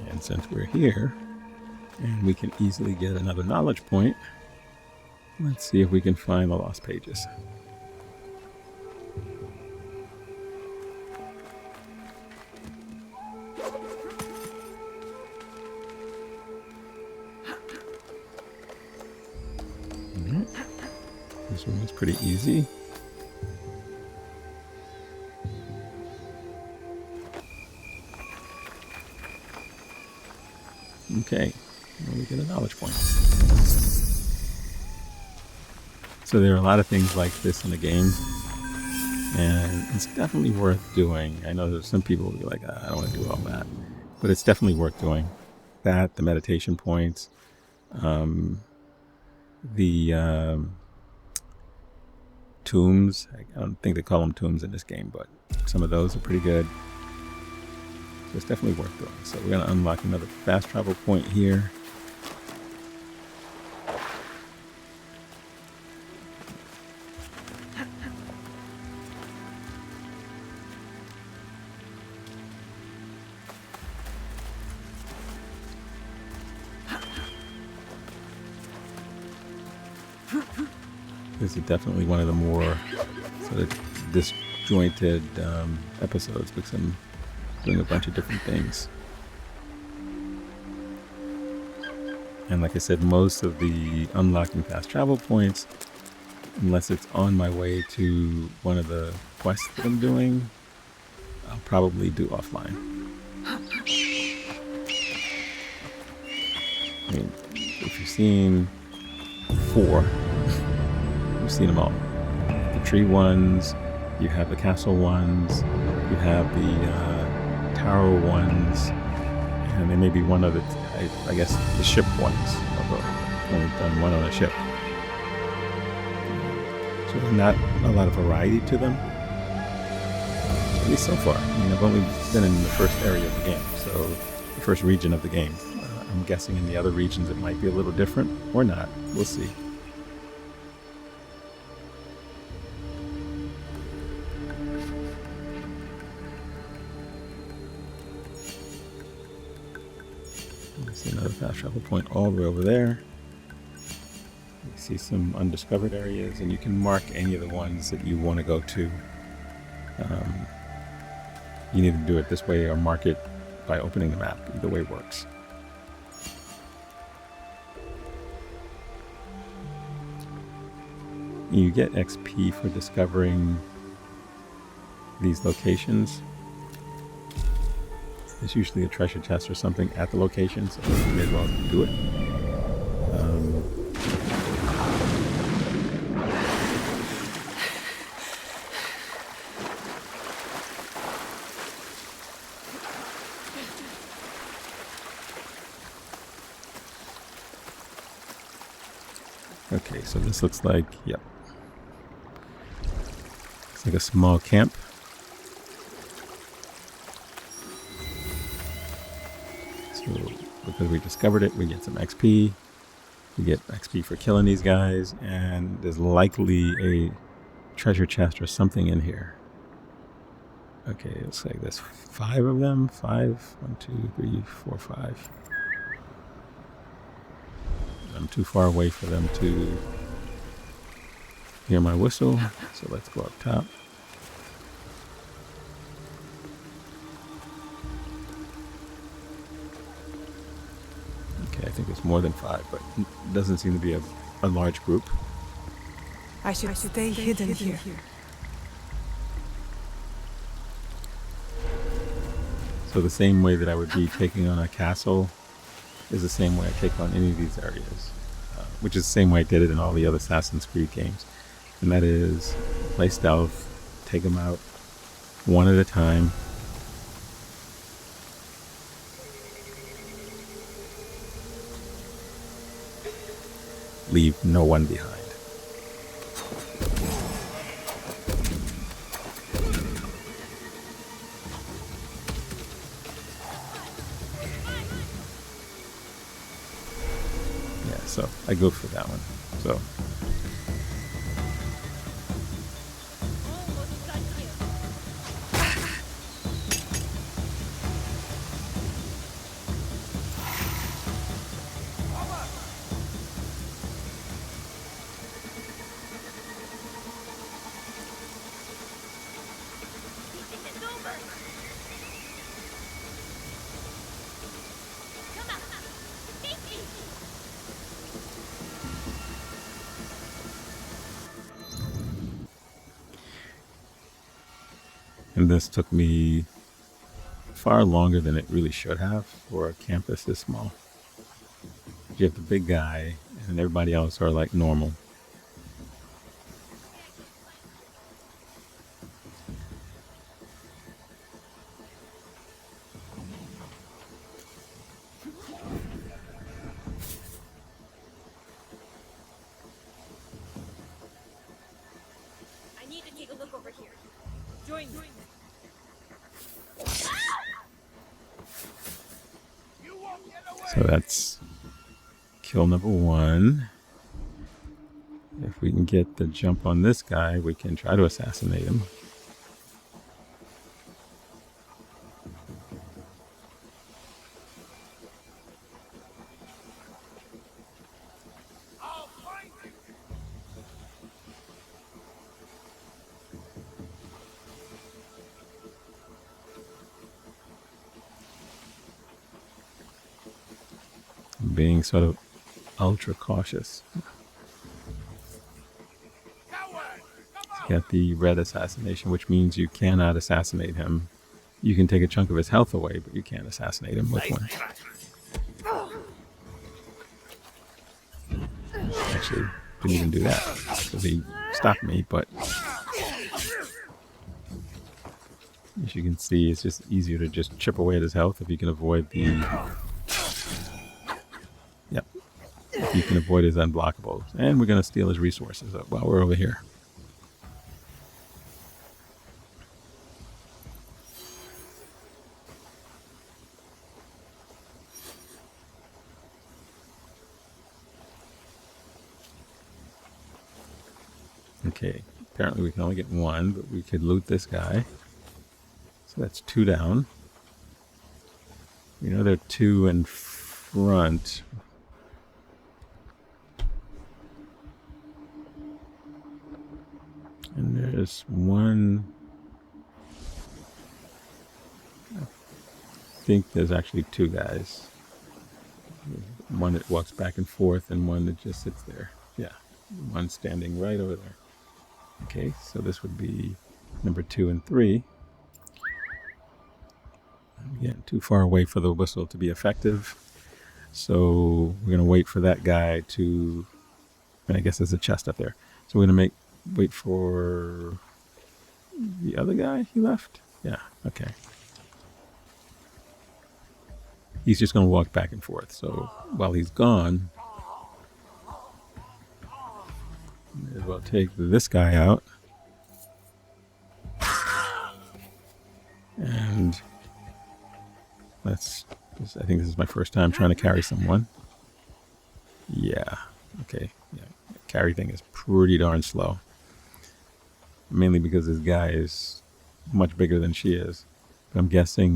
And since we're here, and we can easily get another knowledge point, let's see if we can find the lost pages. Alright. This one was pretty easy. Okay. We get a knowledge point. So there are a lot of things like this in the game, and it's definitely worth doing. I know there's some people who be like, I don't want to do all that, but it's definitely worth doing. That, the meditation points, the tombs. I don't think they call them tombs in this game, but some of those are pretty good. So it's definitely worth doing. So we're going to unlock another fast travel point here. This is definitely one of the more sort of disjointed episodes because I'm doing a bunch of different things. And like I said, most of the unlocking fast travel points, unless it's on my way to one of the quests that I'm doing, I'll probably do offline. I mean, if you've seen 4, you've seen them all. The tree ones, you have the castle ones, you have the tower ones, and there may be one other, I guess, the ship ones, although I've only done one on a ship. So there's not a lot of variety to them, at least so far. I mean, I've only been in the first area of the game, so the first region of the game. I'm guessing in the other regions it might be a little different, or not. We'll see. See another fast travel point all the way over there. You see some undiscovered areas, and you can mark any of the ones that you want to go to. You can either do it this way or mark it by opening the map. Either way works. You get XP for discovering these locations. There's usually a treasure chest or something at the location, so you may as well do it. Okay, so this looks like, yep. It's like a small camp. So because we discovered it, we get some XP. We get XP for killing these guys, and there's likely a treasure chest or something in here. Okay, it looks like there's 5 of them. 5, 1, 2, 3, 4, 5. I'm too far away for them to hear my whistle, so let's go up top. Okay, I think it's more than 5, but it doesn't seem to be a large group. I should stay hidden here. So the same way that I would be taking on a castle is the same way I take on any of these areas, which is the same way I did it in all the other Assassin's Creed games. And that is play stealth, take them out one at a time. Leave no one behind. So I go for that one. So and this took me far longer than it really should have for a campus this small. You have the big guy, and everybody else are like normal. I need to take a look over here. Join me. So that's kill number 1. If we can get the jump on this guy, we can try to assassinate him. being sort of ultra cautious. Got the red assassination, which means you cannot assassinate him. You can take a chunk of his health away, but you can't assassinate him with one. Actually, didn't even do that because he stopped me, but as you can see, it's just easier to just chip away at his health if you can avoid the... Yep. If you can avoid his unblockables. And we're going to steal his resources while we're over here. Okay, apparently we can only get one, but we could loot this guy. So that's 2 down. We know there are 2 in front. And there's one... I think there's actually 2 guys. One that walks back and forth and one that just sits there. Yeah, one standing right over there. Okay, so this would be number 2 and 3. Again, too far away for the whistle to be effective. So we're going to wait for that guy to... And I guess there's a chest up there. So we're going to wait for the other guy he left? Yeah, okay. He's just going to walk back and forth. So while he's gone, may as well take this guy out. And I think this is my first time trying to carry someone. Yeah, okay. Yeah, the carry thing is pretty darn slow. Mainly because this guy is much bigger than she is. But I'm guessing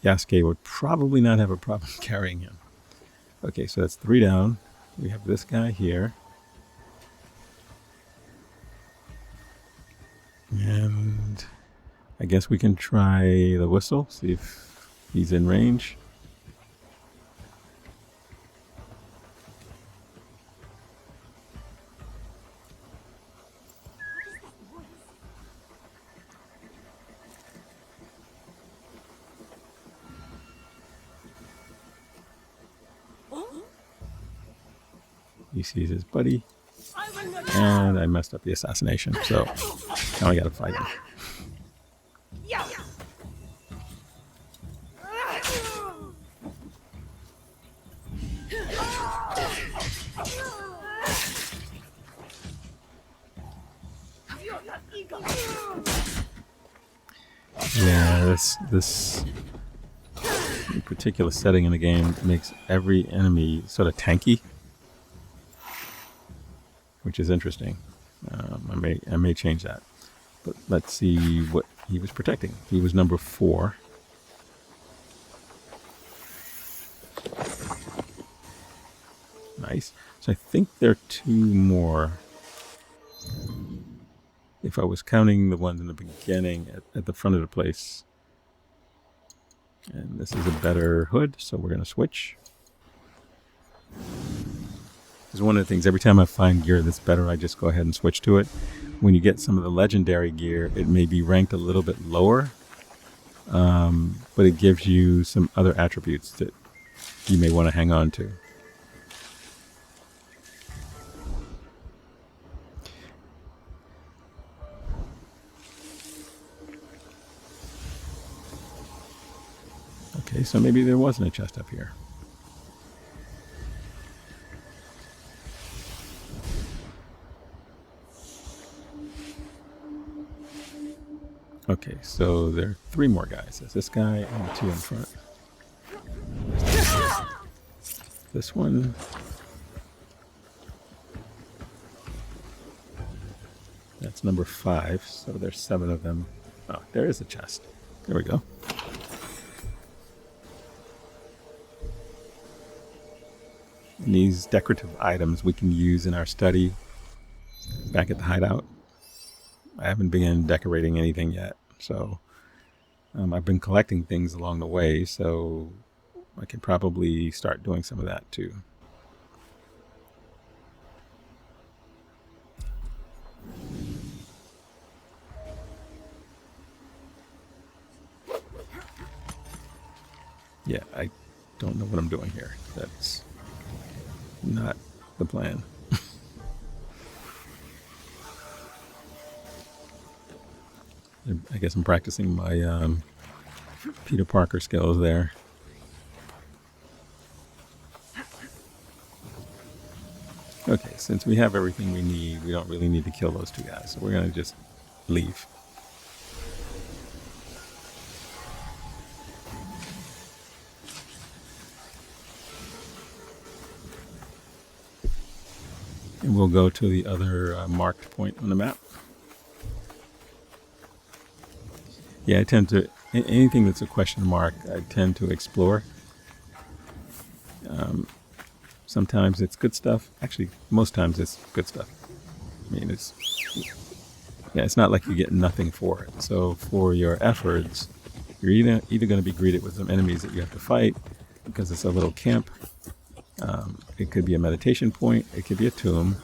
Yasuke would probably not have a problem carrying him. Okay, so that's 3 down. We have this guy here. And I guess we can try the whistle, see if he's in range. He sees his buddy. And I messed up the assassination, so now I gotta fight him. Yeah, this particular setting in the game makes every enemy sort of tanky, which is interesting. I may change that, but let's see what he was protecting. He was number 4. Nice. So I think there are 2 more. If I was counting the ones in the beginning at the front of the place. And this is a better hood, so we're going to switch. Because one of the things, every time I find gear that's better, I just go ahead and switch to it. When you get some of the legendary gear, it may be ranked a little bit lower, but it gives you some other attributes that you may want to hang on to. Okay, so maybe there wasn't a chest up here. Okay, so there are 3 more guys. There's this guy and 2 in front. This one. That's number 5, so there's 7 of them. Oh, there is a chest. There we go. And these decorative items we can use in our study back at the hideout. I haven't begun decorating anything yet, so I've been collecting things along the way, so I can probably start doing some of that too. Yeah, I don't know what I'm doing here. That's not the plan. I guess I'm practicing my Peter Parker skills there. Okay, since we have everything we need, we don't really need to kill those two guys. So we're going to just leave. And we'll go to the other marked point on the map. Yeah, I tend to, anything that's a question mark, I tend to explore. Sometimes it's good stuff. Actually, most times it's good stuff. I mean, it's not like you get nothing for it. So for your efforts, you're either going to be greeted with some enemies that you have to fight because it's a little camp. It could be a meditation point. It could be a tomb,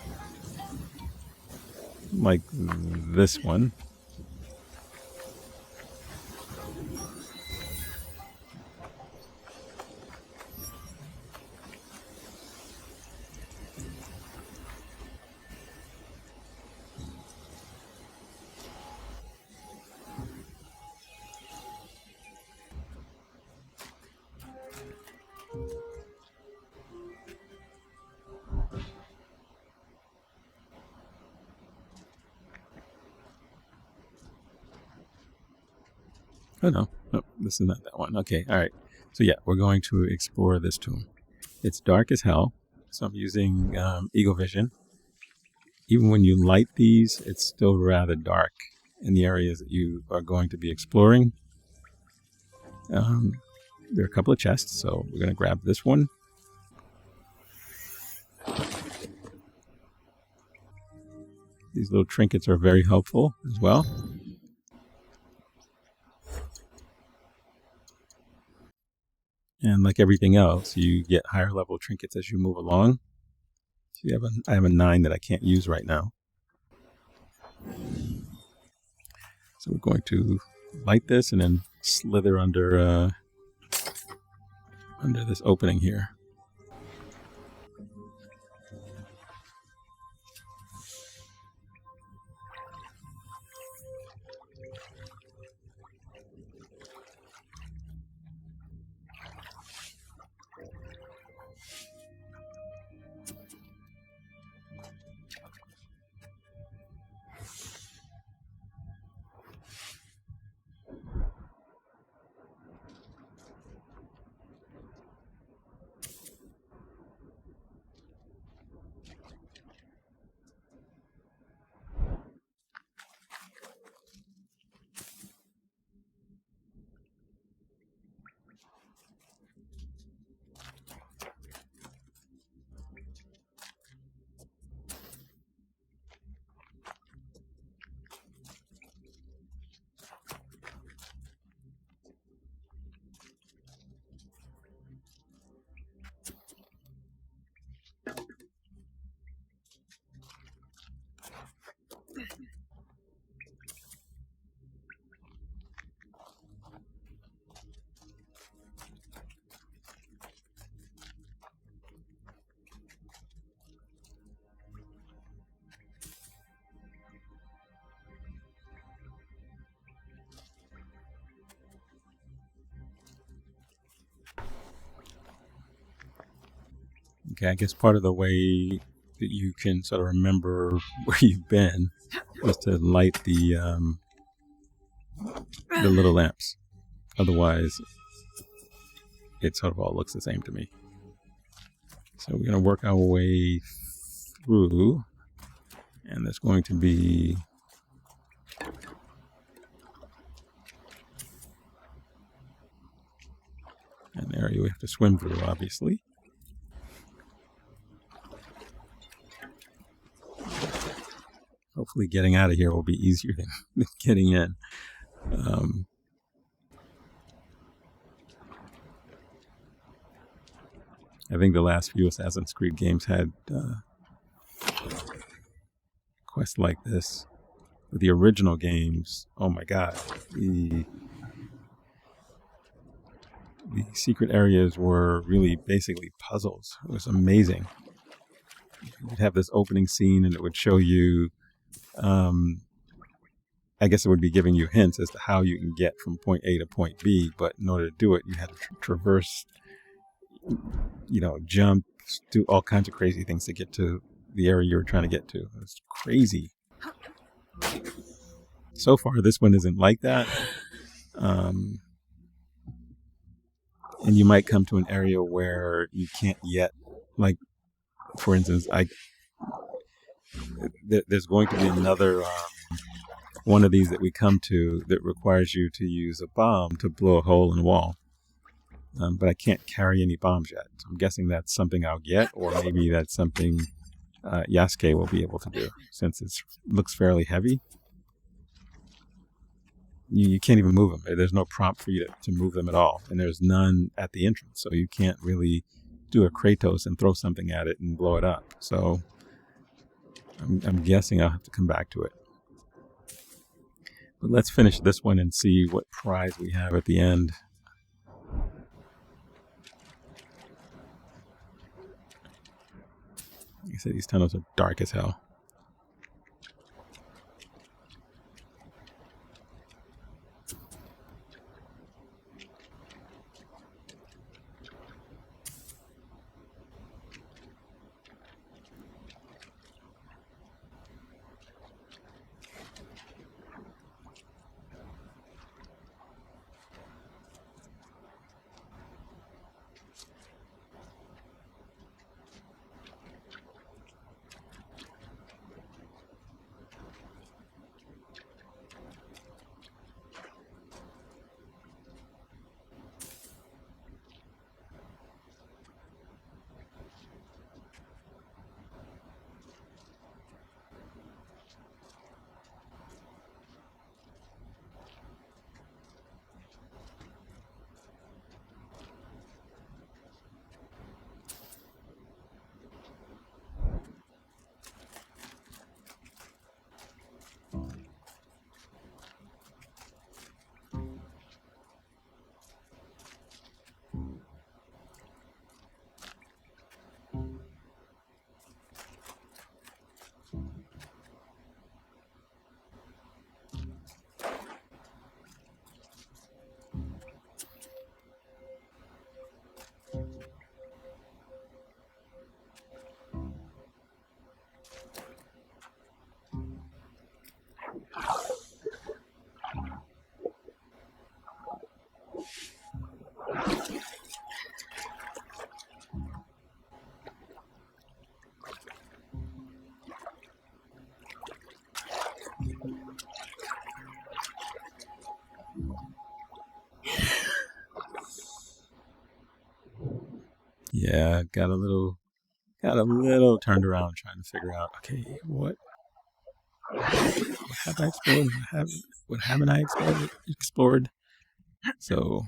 like this one. Oh, no. No, this is not that one. Okay, all right. So, yeah, we're going to explore this tomb. It's dark as hell, so I'm using Eagle Vision. Even when you light these, it's still rather dark in the areas that you are going to be exploring. There are a couple of chests, so we're going to grab this one. These little trinkets are very helpful as well. And like everything else, you get higher level trinkets as you move along. So I have a 9 that I can't use right now. So we're going to light this and then slither under this opening here. Okay, I guess part of the way that you can sort of remember where you've been is to light the little lamps. Otherwise, it sort of all looks the same to me. So we're going to work our way through, and there's going to be an area we have to swim through, obviously. Hopefully getting out of here will be easier than getting in. I think the last few Assassin's Creed games had quests like this. But the original games, oh my god, the secret areas were really basically puzzles. It was amazing. You'd have this opening scene and it would show you, I guess it would be giving you hints as to how you can get from point A to point B, but in order to do it, you had to traverse, jump, do all kinds of crazy things to get to the area you were trying to get to. It was crazy. So far, this one isn't like that. And you might come to an area where you can't yet, like, for instance, there's going to be another one of these that we come to that requires you to use a bomb to blow a hole in the wall. But I can't carry any bombs yet. So I'm guessing that's something I'll get, or maybe that's something Yasuke will be able to do, since it looks fairly heavy. You can't even move them. There's no prompt for you to move them at all, and there's none at the entrance, so you can't really do a Kratos and throw something at it and blow it up. So I'm guessing I'll have to come back to it. But let's finish this one and see what prize we have at the end. Like I said, these tunnels are dark as hell. Yeah, got a little turned around trying to figure out, okay, what have I explored? What haven't I explored? So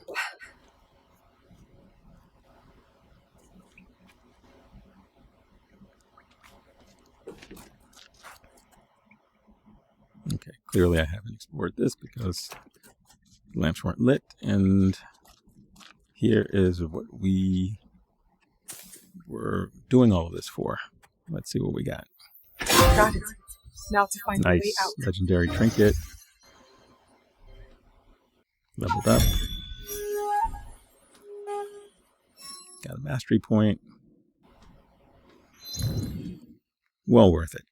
okay, clearly I haven't explored this because the lamps weren't lit, and here is what we were doing all of this for. Let's see what we got. Got it. Now to find a way Nice out. legendary trinket. Leveled up. Got a mastery point. Well worth it.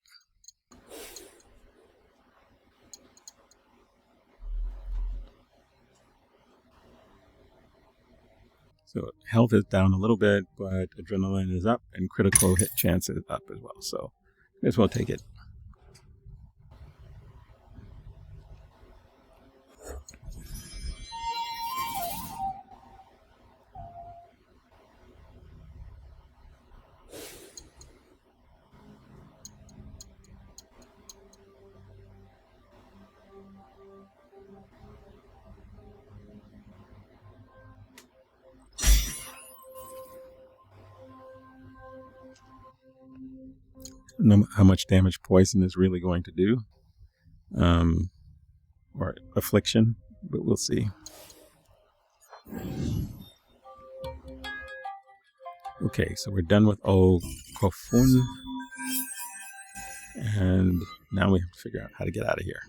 So health is down a little bit, but adrenaline is up and critical hit chance is up as well. So may as well take it. know how much damage poison is really going to do, or affliction, but we'll see. Okay, so we're done with old Kofun, and now we have to figure out how to get out of here.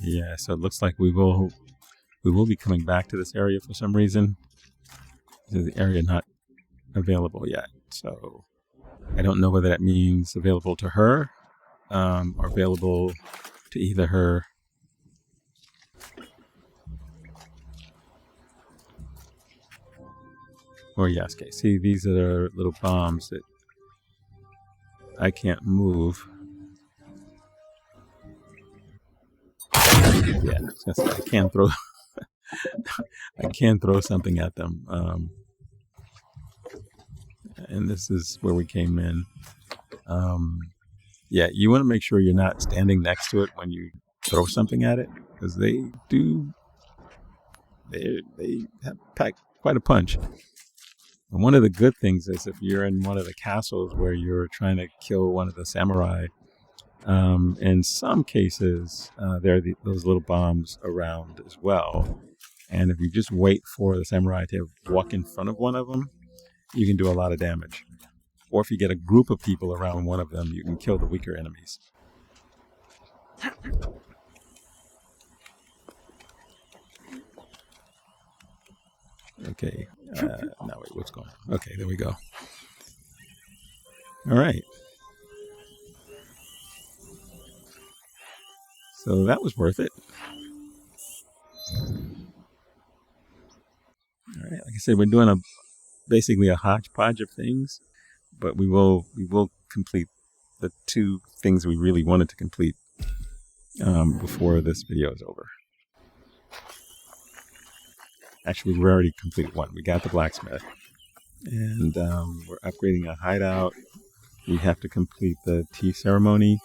Yeah, so it looks like we will be coming back to this area for some reason. The area not available yet, so I don't know whether that means available to her, or available to either her. Or Yasuke. See, these are the little bombs that I can't move. Yeah, I can throw. I can throw something at them. And this is where we came in. Yeah, you want to make sure you're not standing next to it when you throw something at it, because they have packed quite a punch. And one of the good things is if you're in one of the castles where you're trying to kill one of the samurai, in some cases, there are those little bombs around as well. And if you just wait for the samurai to walk in front of one of them, you can do a lot of damage. Or if you get a group of people around one of them, you can kill the weaker enemies. Okay. Now wait, what's going on? Okay, there we go. All right. So that was worth it. All right, like I said, we're doing basically a hodgepodge of things, but we will complete the two things we really wanted to complete before this video is over. Actually, we already completed one. We got the blacksmith, and we're upgrading a hideout. We have to complete the tea ceremony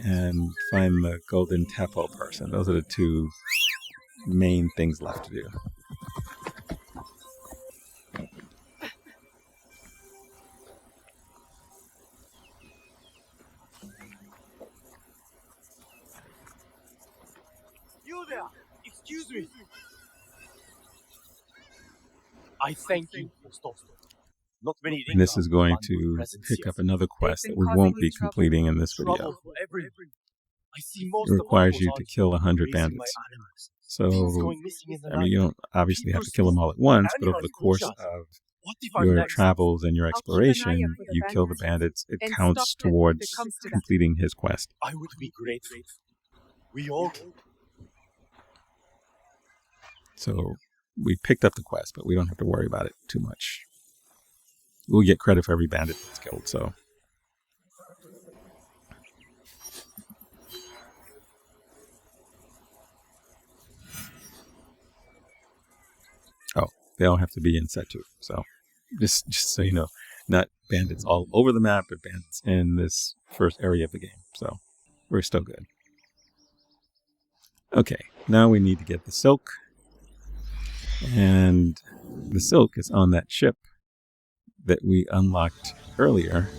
and find the Golden Teppo person. Those are the two main things left to do. You there! Excuse me! I thank you for stopping. Not many And this is going to pick up another quest that we won't be completing in this video. It requires you to kill 100 bandits. So, I mean, you don't obviously have to kill them all at once, but over the course of your travels and your exploration, you kill the bandits. It counts towards completing his quest. I would be grateful. We all. So, we picked up the quest, but we don't have to worry about it too much. We'll get credit for every bandit that's killed, so. Oh, they all have to be in Setu. So, just so you know, not bandits all over the map, but bandits in this first area of the game. So, we're still good. Okay, now we need to get the silk. And the silk is on that ship that we unlocked earlier.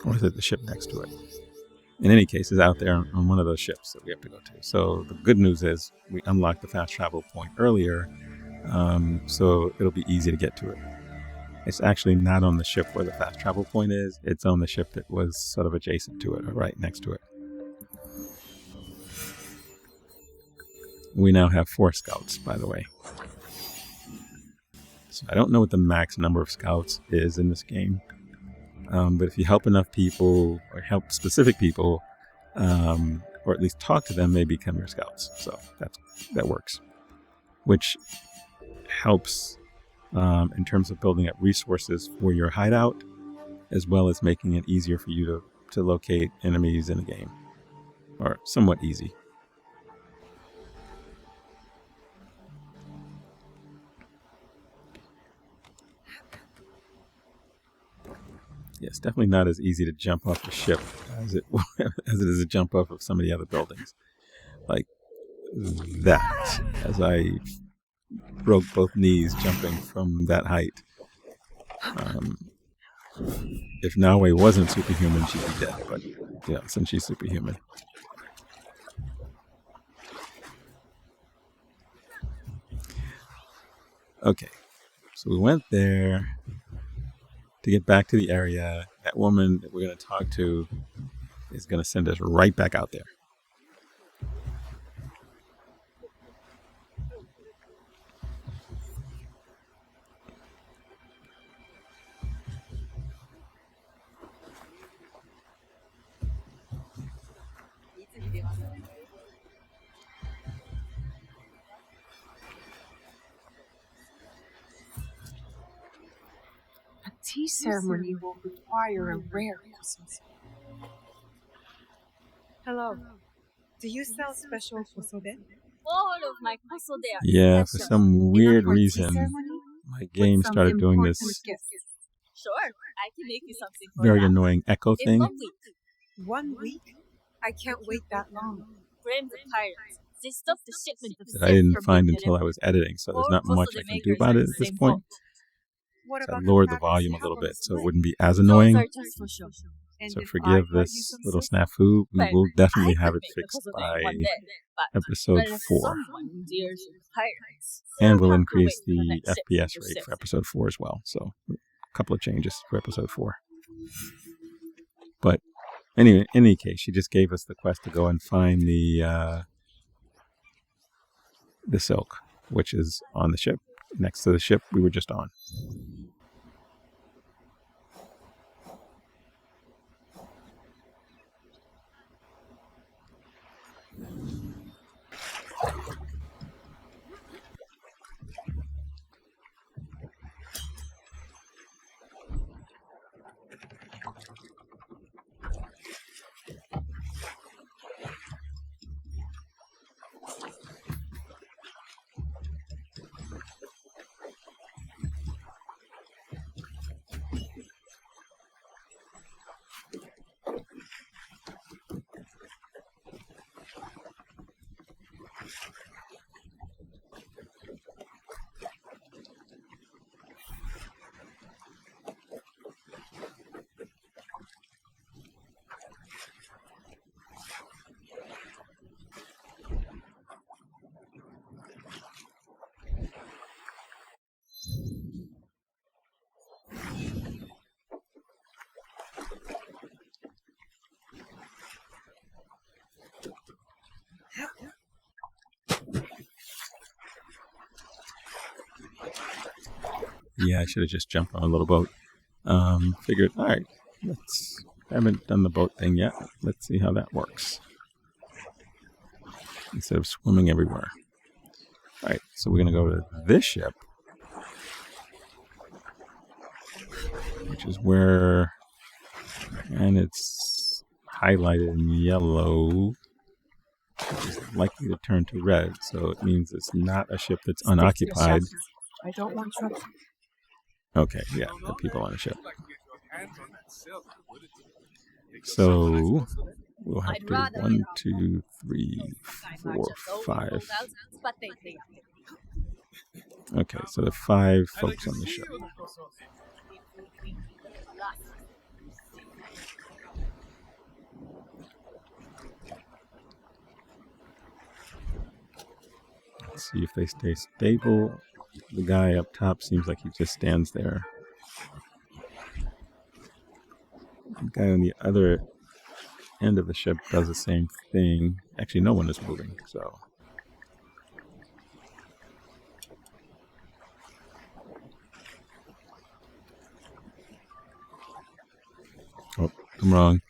Or is it the ship next to it? In any case, it's out there on one of those ships that we have to go to. So the good news is we unlocked the fast travel point earlier, so it'll be easy to get to it. It's actually not on the ship where the fast travel point is. It's on the ship that was sort of adjacent to it, or right next to it. We now have 4 scouts, by the way. So I don't know what the max number of scouts is in this game. But if you help enough people, or help specific people, or at least talk to them, they become your scouts. So that works. Which helps in terms of building up resources for your hideout, as well as making it easier for you to locate enemies in the game. Or somewhat easy. Yeah, it's definitely not as easy to jump off the ship as it is to jump off of some of the other buildings. Like that, as I broke both knees jumping from that height. If Naoe wasn't superhuman, she'd be dead. But yeah, since she's superhuman. Okay, so we went there. To get back to the area, that woman that we're going to talk to is going to send us right back out there. A tea ceremony will require a rare Christmas. Hello. Do you sell special kosode? All of my kosode are Yeah, for special. some weird Enough for a tea reason, ceremony? my game With some started doing important this gifts. Sure, I can make you something for very that. annoying echo In thing. 1 week, 1 week? I can't wait that long. frame the pirates. They stopped the shipment of That I silk didn't from find being until I was editing, so there's All not much kosode I can makers do about are it the at this same point. What So I about lowered the fabrics volume you a little have on bit so it display? wouldn't be as Those annoying. are just for show. And So if forgive I buy you this some little silk? snafu. We Well, will definitely I have could it make the fixed kosode by one day, but episode when 4. someone dears with pirates, And we'll have to increase wait for the the next shipment FPS to rate sail. for episode 4 as well. So a couple of changes for episode 4. But anyway, in any case, she just gave us the quest to go and find the silk, which is on the ship, next to the ship we were just on. Yeah, I should have just jumped on a little boat. Figured, all right, I haven't done the boat thing yet. Let's see how that works. Instead of swimming everywhere. All right, so we're going to go to this ship, which is where, and it's highlighted in yellow, which is likely to turn to red. So it means it's not a ship that's unoccupied. I don't want trouble. Okay, yeah, there are people on the ship. So we'll have to 1, 2, 3, 4, 5. Okay, so there are 5 folks on the ship. Let's see if they stay stable. the guy up top seems like he just stands there. The guy on the other end of the ship does the same thing. Actually, no one is moving, so. Oh, I'm wrong.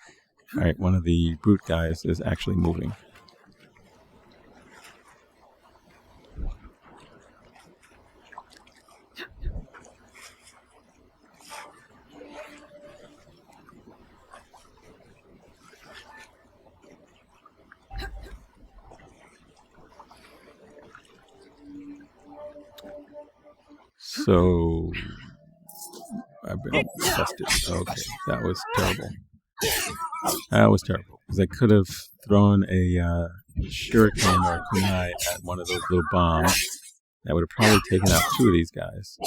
All right, one of the brute guys is actually moving. So I've been busted. Okay, that was terrible. That was terrible because I could have thrown a shuriken or a kunai at one of those little bombs. That would have probably taken out two of these guys.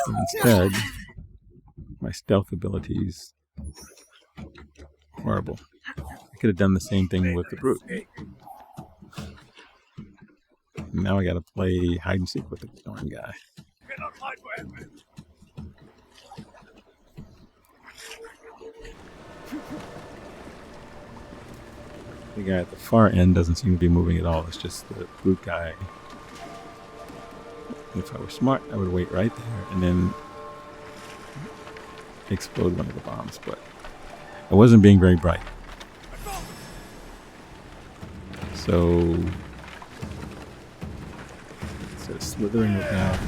But instead, my stealth abilities horrible. I could have done the same thing with the brute. Now I got to play hide and seek with the darn guy. The guy at the far end doesn't seem to be moving at all. It's just the brute guy. If I were smart, I would wait right there and then explode one of the bombs. But I wasn't being very bright. So instead of slithering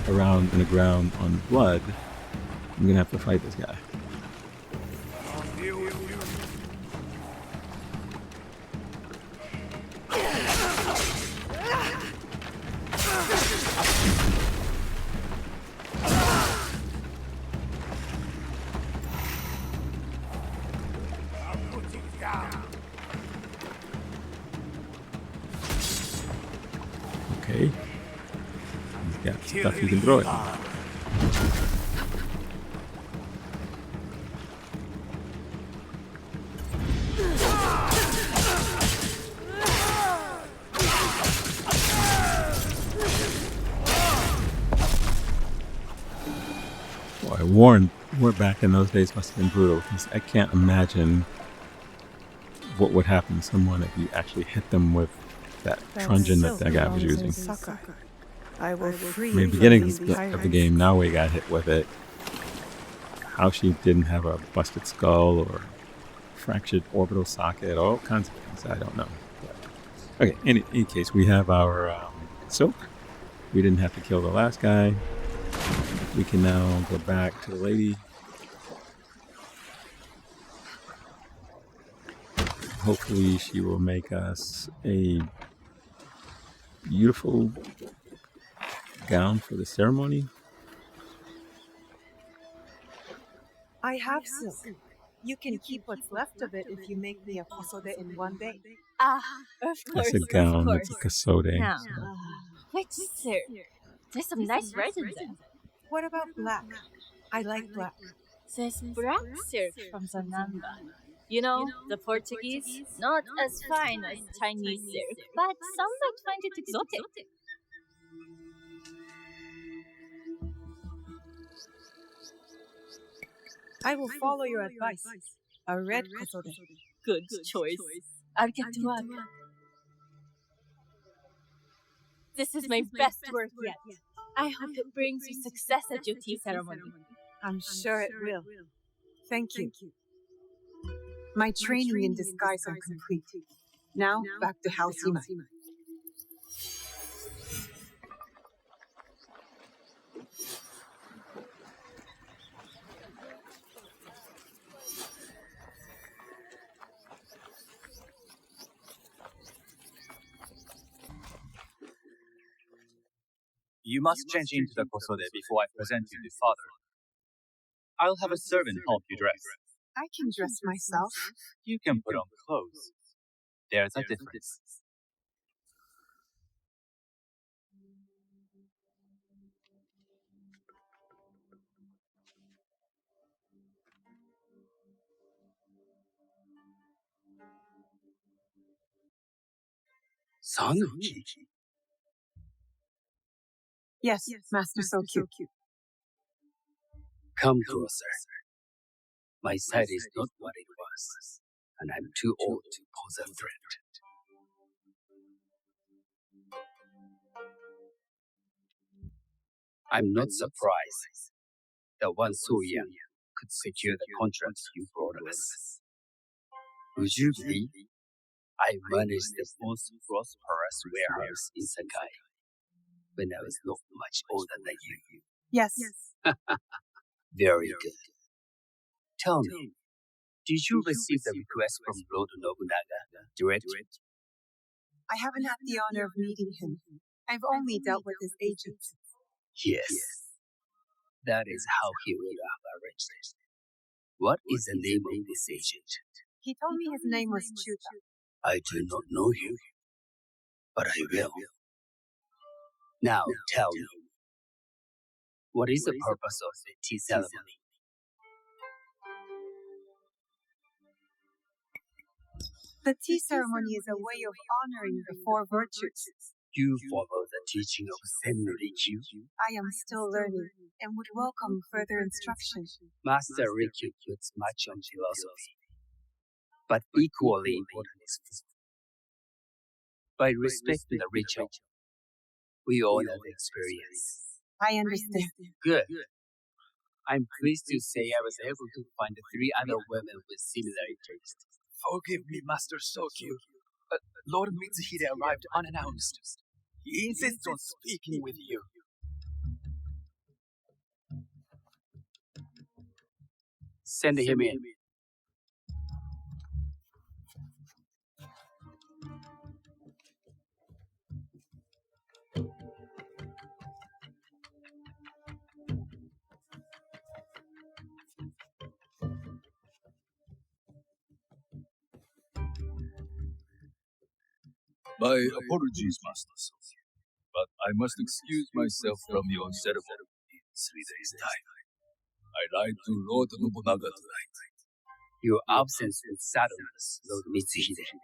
around in the ground on blood, I'm going to have to fight this guy. Okay. He's got stuff you can throw at. Boy, war back in those days must have been brutal, because I can't imagine what would happen to someone if you actually hit them with that truncheon that guy was using. I will free I mean, beginning of the game, Naoe got hit with it. How she didn't have a busted skull or fractured orbital socket, all kinds of things. I don't know. But, okay, in any case, we have our silk. We didn't have to kill the last guy. We can now go back to the lady. Hopefully she will make us a beautiful gown for the ceremony. I have silk. You can keep what's left of it if you make me a kosode in one day. Ah, of course. That's a gown, Of that's a kasode. Now, So. which sir? There's some nice red in them. What about black? I like black. There's black silk from Zanamba. You know, the Portuguese, not as fine as Chinese silk, but some might find it exotic. I will follow your advice. A red kosode. Good choice. I'll get to work. This is my best work yet. I hope it brings you success at your tea ceremony. I'm sure it will. Thank you. My training in disguise are complete. Now, back to House Imai. You must change into the kosode before I present you to father. I'll have a servant help you dress. I can dress myself. You can put on clothes. There's a difference. Sanuki? Yes, Master Sokyu. Come closer. My sight is not what it was, and I'm too old to pose a threat. I'm not surprised that one so young could secure the contracts you brought us. Would you believe I managed the most prosperous warehouse in Sakai when I was not much older than you? Yes. Very good. Tell me, did you receive the request from Lord Nobunaga directly? I haven't had the honor of meeting him. I've only dealt with his agents. Yes. That is how he would have arranged it. What is the name of this agent? He told me his name was Chuta. I do not know him, but I will. Now tell me, what is the purpose of the tea ceremony? The tea ceremony is a way of honoring the four virtues. You follow the teaching of Senno Rikyu? I am still learning and would welcome further instruction. Master Rikyu puts much on philosophy, but equally important is food. By respecting the ritual, we honor the experience. I understand. Good. I'm pleased to say I was able to find 3 other women with similar interests. Forgive me, Master Sokyu. Lord Mitsuhide arrived unannounced. He insists on speaking with you. Send him in. My apologies, Master Sokyu, but I must excuse myself from your ceremony in 3 days' time. I lied to Lord Nobunaga tonight. Your absence will sadden us, Lord Mitsuhide.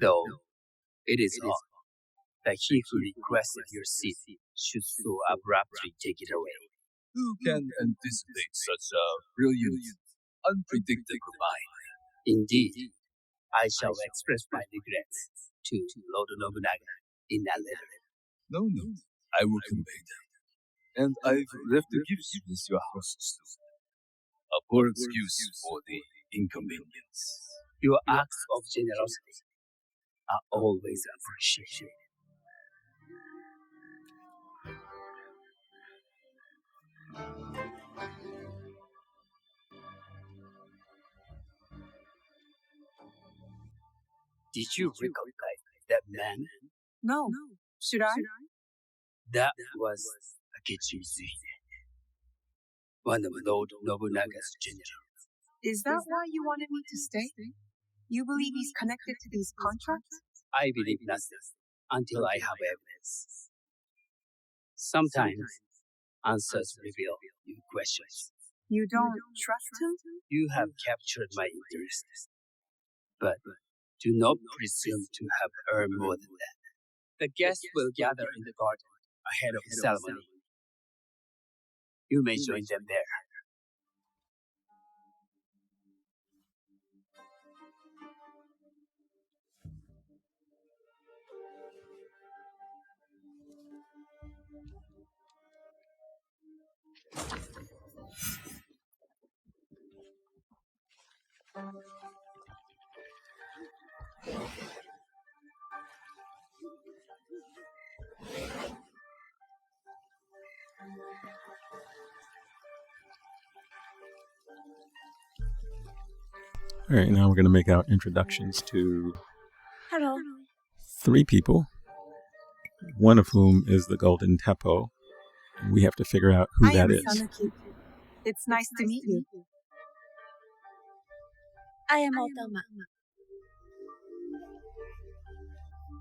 Though, it is odd that he who requested your seat should so abruptly take it away. Who can anticipate such a brilliant, unpredictable mind? Indeed, I shall express my regrets to Lord Nobunaga in a letter. No, I will convey them. And I've left the gifts with your hostess. A poor excuse for the inconvenience. Your acts of generosity are always appreciated. Did you recognize that man? No. Should I? That was Akechi Mitsuhide, one of Lord Nobunaga's generals. Is that why you wanted me to stay? You believe he's connected to these contracts? I believe nothing until I have evidence. Sometimes answers reveal new questions. You don't trust him? You have captured my interest, but do not presume to have earned more than that. The guests will gather in the garden ahead of the ceremony. You may join them there. All right, now we're going to make our introductions to Hello. 3 people, one of whom is the Golden Teppo. We have to figure out who that is. Sanuki. It's nice to meet you. I am Otama.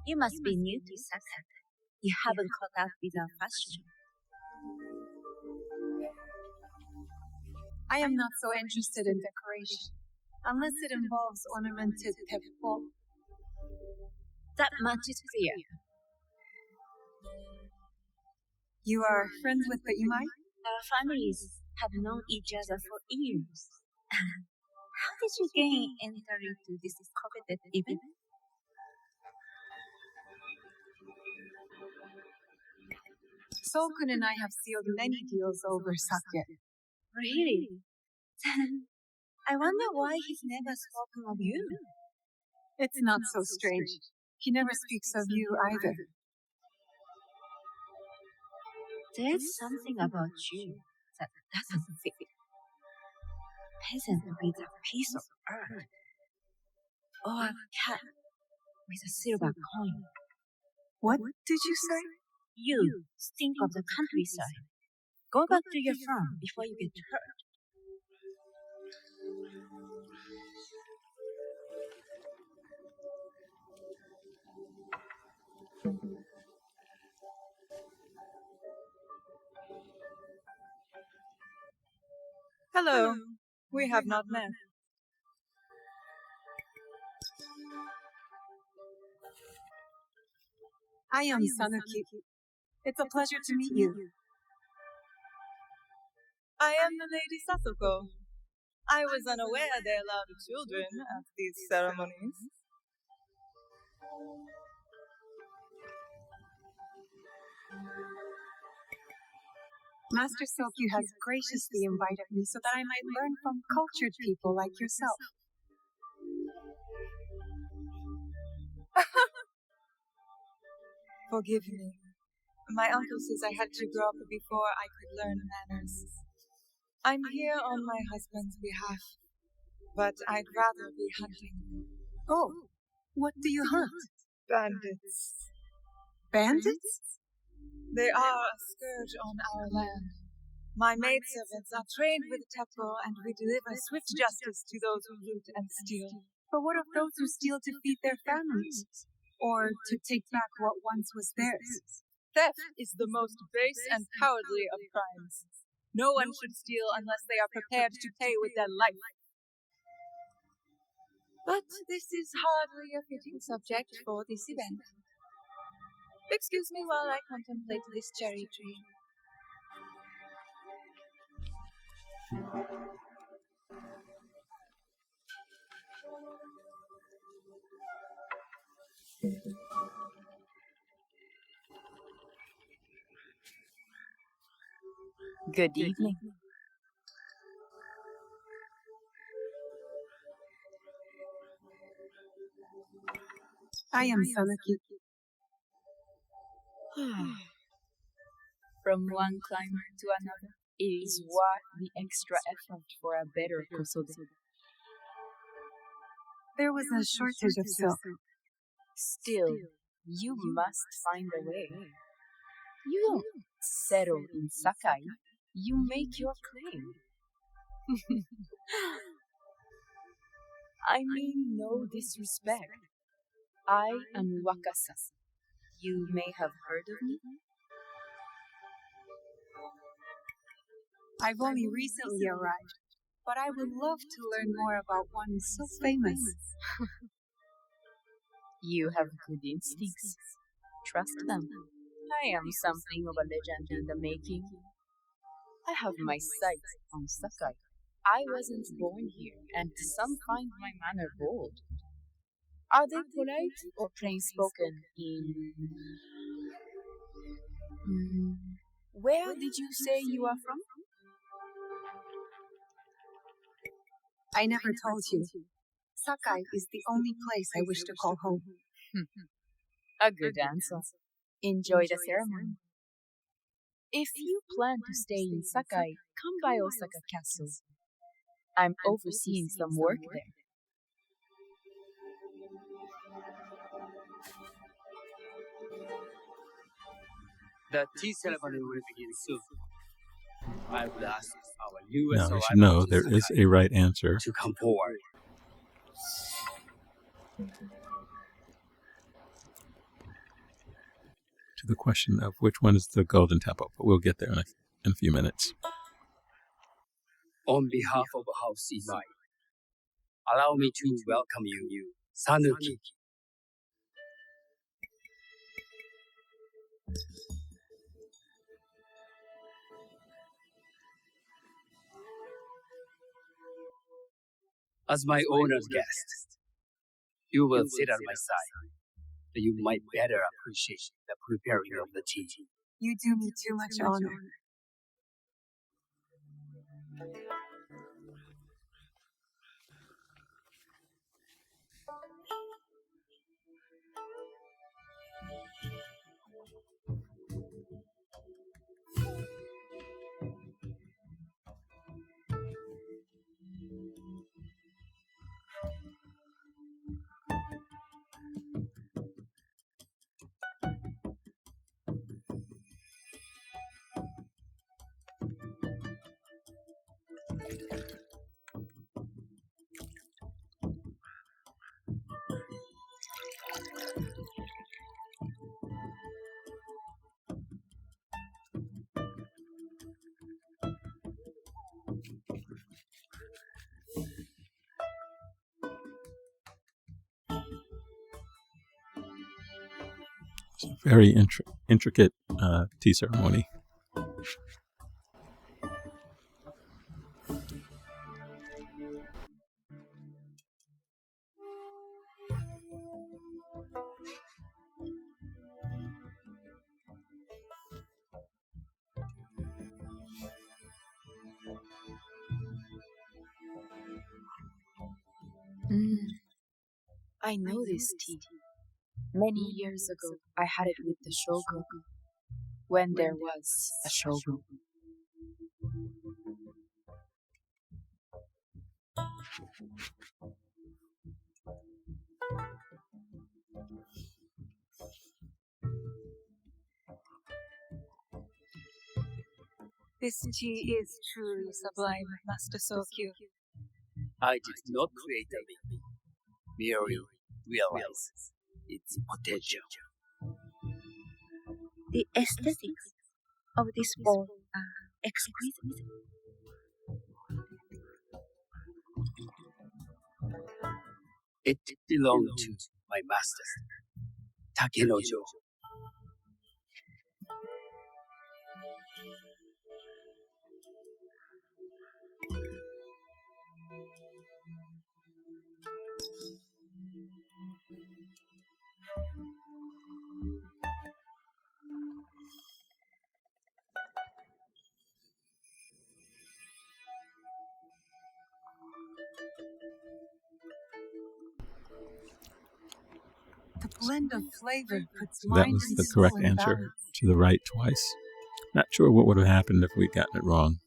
You must be new to Sakai. You haven't caught up with our fashion. I am not so interested in decoration, unless it involves ornamented teppo. That much is clear. You are friends with the Imai? Our families have known each other for years. How did you gain entry into this coveted event? Sokun and I have sealed many deals over sake. Really? I wonder why he's never spoken of you. It's not so strange. He never speaks of you either. There's something about you that doesn't fit. Peasant with a piece of earth, or a cat with a silver coin. What did you say? You stink of the countryside. Go back to your farm before you get hurt. Hello. We have not met. I am Sanuki. It's a pleasure to meet you. I am the Lady Sasoko. I was unaware they allowed children at these ceremonies. Master Sokyu has graciously invited me so that I might learn from cultured people like yourself. Forgive me. My uncle says I had to grow up before I could learn manners. I'm here on my husband's behalf, but I'd rather be hunting. Oh, what do you hunt? Bandits. Bandits? They are a scourge on our land. My maidservants are trained with Teppo, and we deliver swift justice to those who loot and steal. But what of those who steal to feed their families? Or to take back what once was theirs? Theft is the most base and cowardly of crimes. No one should steal unless they are prepared to pay with their life. But this is hardly a fitting subject for this event. Excuse me while I contemplate this cherry tree. Good evening. I am Sanuki. From one climber to another, it is worth the extra effort for a better kosode. There was a shortage of silk. Still, you must find a way. You don't settle in Sakai, you make your claim. I mean no disrespect. I am Wakasa. You may have heard of me? I've only recently arrived, but I would love to learn more about one so famous. You have good instincts. Trust them. I am something of a legend in the making. I have my sights on Sakai. I wasn't born here, and some find my manner bold. Are they polite or plain-spoken in... Where did you say you are from? I never told you. Sakai is the only place I wish to call home. A good answer. Enjoy the ceremony. If you plan to stay in Sakai, come by Osaka Castle. I'm overseeing some work there. The tea ceremony will begin soon. I would ask our newest Now, you should know there is a right answer. to come forward. To the question of which one is the Golden Teppo, but we'll get there in a few minutes. On behalf of House Imai, allow me to welcome you, Sanuki. As my honored guest, you will sit at my side, that you might better appreciate the preparing of the tea. You do me too much honor. It's a very intricate tea ceremony. I know this tea. Many years ago, I had it with the shogun, when there was a shogun. This tea is truly sublime, Master Sokyu. I did not create the ring, merely realize its potential. The aesthetics of this bowl are exquisite. It belonged to my master, Takenojo. The blend of flavor puts So that mind was and the soul correct in answer, balance. to the right twice. Not sure what would have happened if we'd gotten it wrong.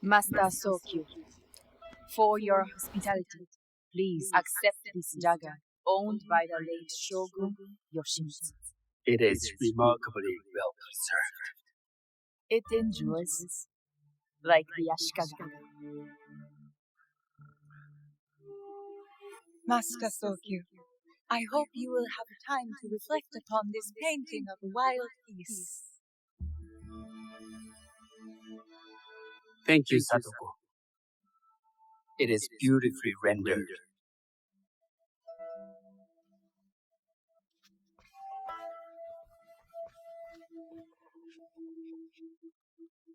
Master Sokyu, for your hospitality, please accept this dagger owned by the late Shogun Yoshimitsu. It is remarkably well preserved. It endures like the Ashikaga. Master Sokyu, I hope you will have time to reflect upon this painting of wild geese. Thank you, Satoko. It is beautifully rendered.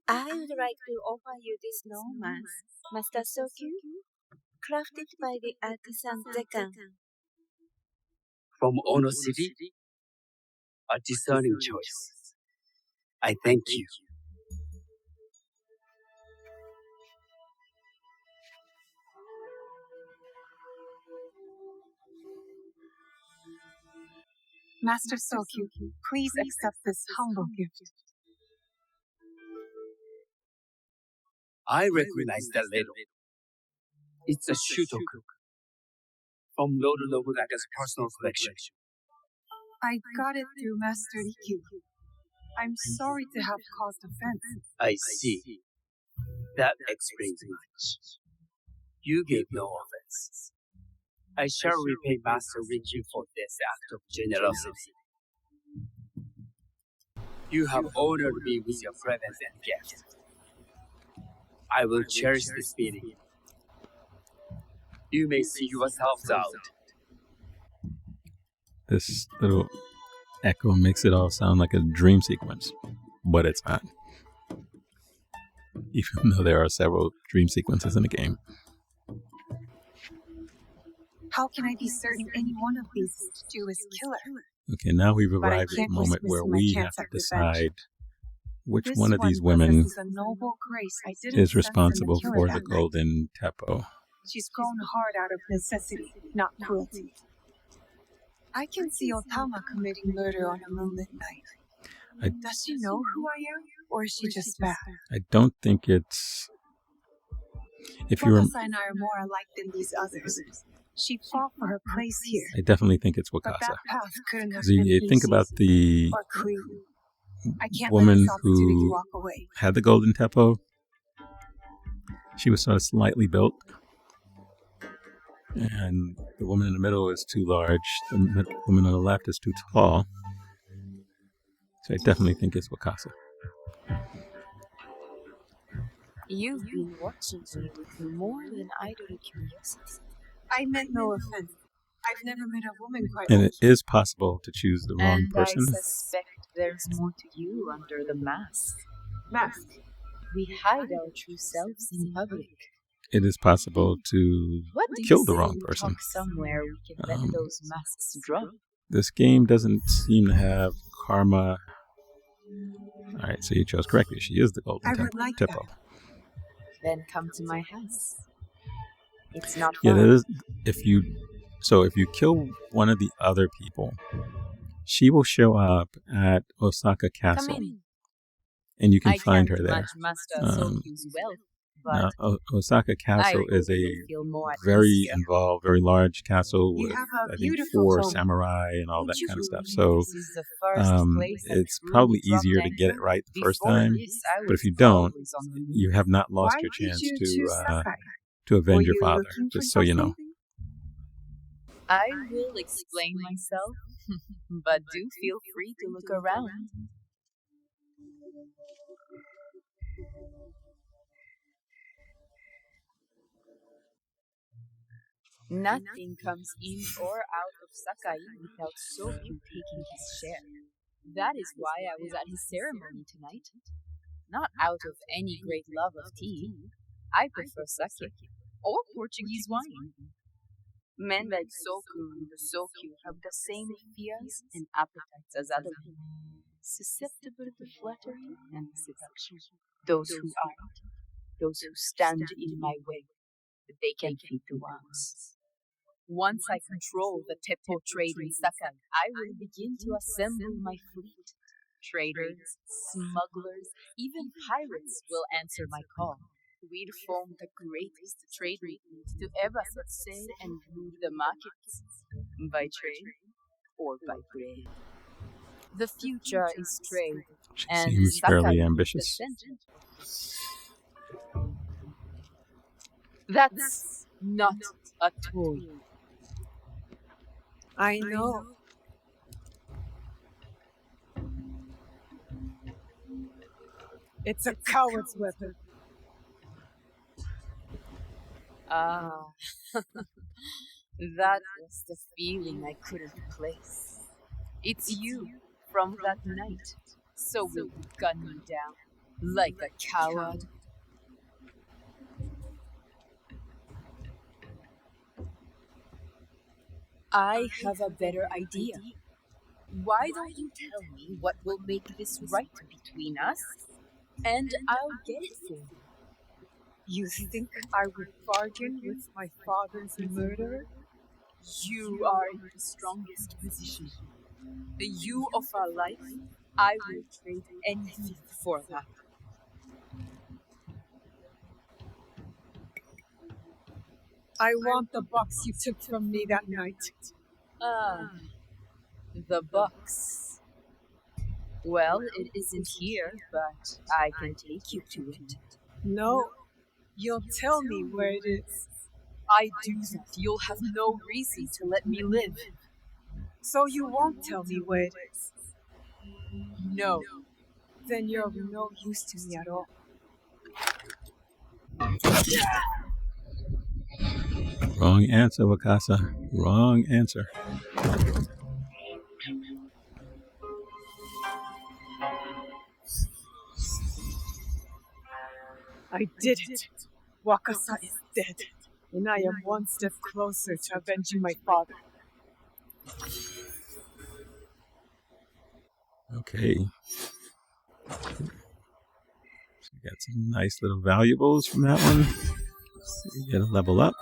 I would like to offer you this Normas, Master Sokyu, crafted by the artisan Zekan. From Ono City, a discerning choice. I thank you. Master Sokyu, please accept this humble gift. I recognize that label. It's a shutoku from Lord Nobunaga's personal collection. I got it through Master Rikyu. I'm sorry to have caused offense. I see. That explains much. You gave no offense. I shall repay Master Rikyu for this act of generosity. You have honored me with your presence and gift. I will cherish this meeting. You may see yourselves out. This little echo makes it all sound like a dream sequence, but it's not. even though there are several dream sequences in the game. How can I be certain any one of these is Jewish killer? Okay, now we've But I arrived at the can't moment dismiss where my we chance have to at revenge. decide which This one of these one women possesses a noble grace I didn't is sense in the responsible killer for that the night. Golden Teppo. She's grown hard out of necessity, not cruelty. I can see Otama committing murder on a moonlit night. Does she know who I am, or is she just bad? I don't think it's... If you Wakasa and I are more alike than these others. She fought for her place here. I definitely think it's But Wakasa. that path couldn't have Because been you think easy about the or clean. I can't let woman this opportunity who walk away. had the Golden Teppo. She was sort of slightly built. And the woman in the middle is too large. The woman on the left is too tall. So I definitely think it's Wakasa. You've been watching me with more than idle curiosity. I meant no offense. I've never met a woman quite And like it is possible to choose the wrong And person. I suspect there's more to you under the mask. Mask? We hide our true selves in public. It is possible to What do kill you the say wrong we person. talk somewhere we can let those masks drop? This game doesn't seem to have karma. Alright, so you chose correctly. She is the Golden I would like Teppo. Then come to my house. It's not Yeah, far. that is, if you kill one of the other people, she will show up at Osaka Castle. Come in. And you can I find can't her there. match Master Sokyu's wealth, but Now, Osaka Castle I is hope a you'll feel more at very ease here. involved, very large castle You with, have a I think, beautiful 4 home. samurai and all that Would you kind of stuff. believe So this is the first place that it's truly probably dropped easier to get it anchor? right the first Before time. this, I But if was you don't, always on the move. you have not lost Why your did chance you choose Sakai? to avenge Were your you father, looking for just so you know. something? I will explain myself, but do feel free to look around. Nothing comes in or out of Sakai without Sokyu taking his share. That is why I was at his ceremony tonight. Not out of any great love of tea. I prefer sake, or Portuguese wine. Men like Soku and Sokyu have the same fears and appetites as other men, susceptible to flattery and seduction. Those who aren't, those who stand in my way, they can feed the ones. Once I control the Teppo trade in Sakai, I will begin to assemble my fleet. Traders, smugglers, even pirates will answer my call. We'll form the greatest trade fleet to ever set sail and rule the markets, by trade or by grade. The future is trade, and Seems Sakai fairly is the ambitious. center. That's not a toy. I know. It's a coward's weapon. Ah, that was the feeling I couldn't place. It's you from that night, so we'll gun you down like a coward. I have a better idea. Why don't you tell me what will make this right between us, and I'll get it for you. You think I would bargain with my father's murderer? You are in the strongest position. You offer life, I will trade anything for that. I want the box you took from me that night. Ah, the box. Well, it isn't here, but I can take you to it. No, you'll tell me where it is. I do that, you'll have no reason to let me live. So you won't tell me where it is? No. Then you're of no use to me at all. Wrong answer, Wakasa. Wrong answer. I did it. Wakasa is dead, and I am one step closer to avenging my father. Okay. So we got some nice little valuables from that one. So you get a level up.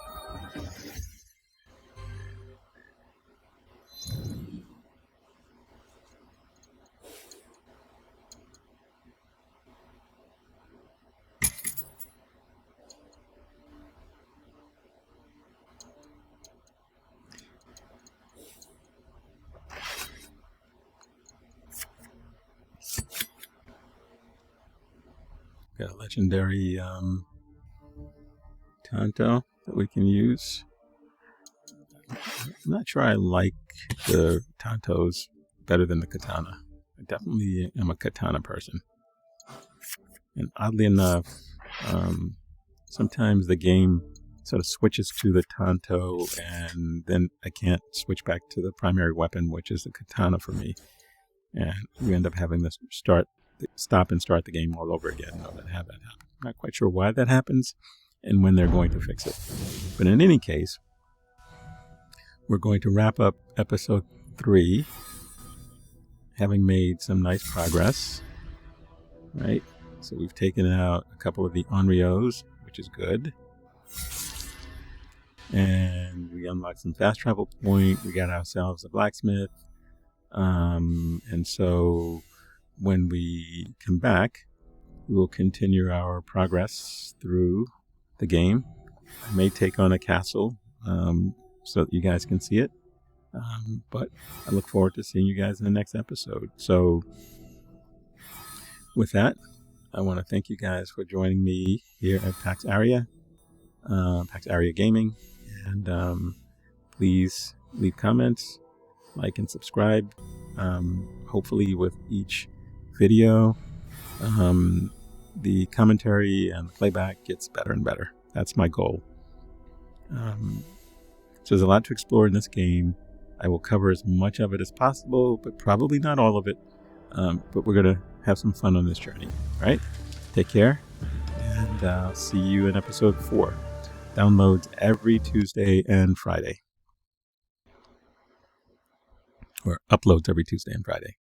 Got a legendary Tanto that we can use. I'm not sure I like the Tantos better than the Katana. I definitely am a Katana person. And oddly enough, sometimes the game sort of switches to the Tanto, and then I can't switch back to the primary weapon, which is the Katana for me. And you end up having to stop and start the game all over again in order to have that happen. I'm not quite sure why that happens and when they're going to fix it. But in any case, we're going to wrap up episode 3, having made some nice progress, right? So we've taken out a couple of the Onryos, which is good. And we unlocked some fast travel point. We got ourselves a blacksmith. And so when we come back, we will continue our progress through the game. I may take on a castle so that you guys can see it. But I look forward to seeing you guys in the next episode. So with that, I want to thank you guys for joining me here at PAX Area Gaming. And please leave comments, like and subscribe. Hopefully with each video, the commentary and the playback gets better and better. That's my goal. So there's a lot to explore in this game. I will cover as much of it as possible, but probably not all of it. But we're going to have some fun on this journey. All right? Take care, and I'll see you in episode 4. Downloads every Tuesday and Friday. Or uploads every Tuesday and Friday.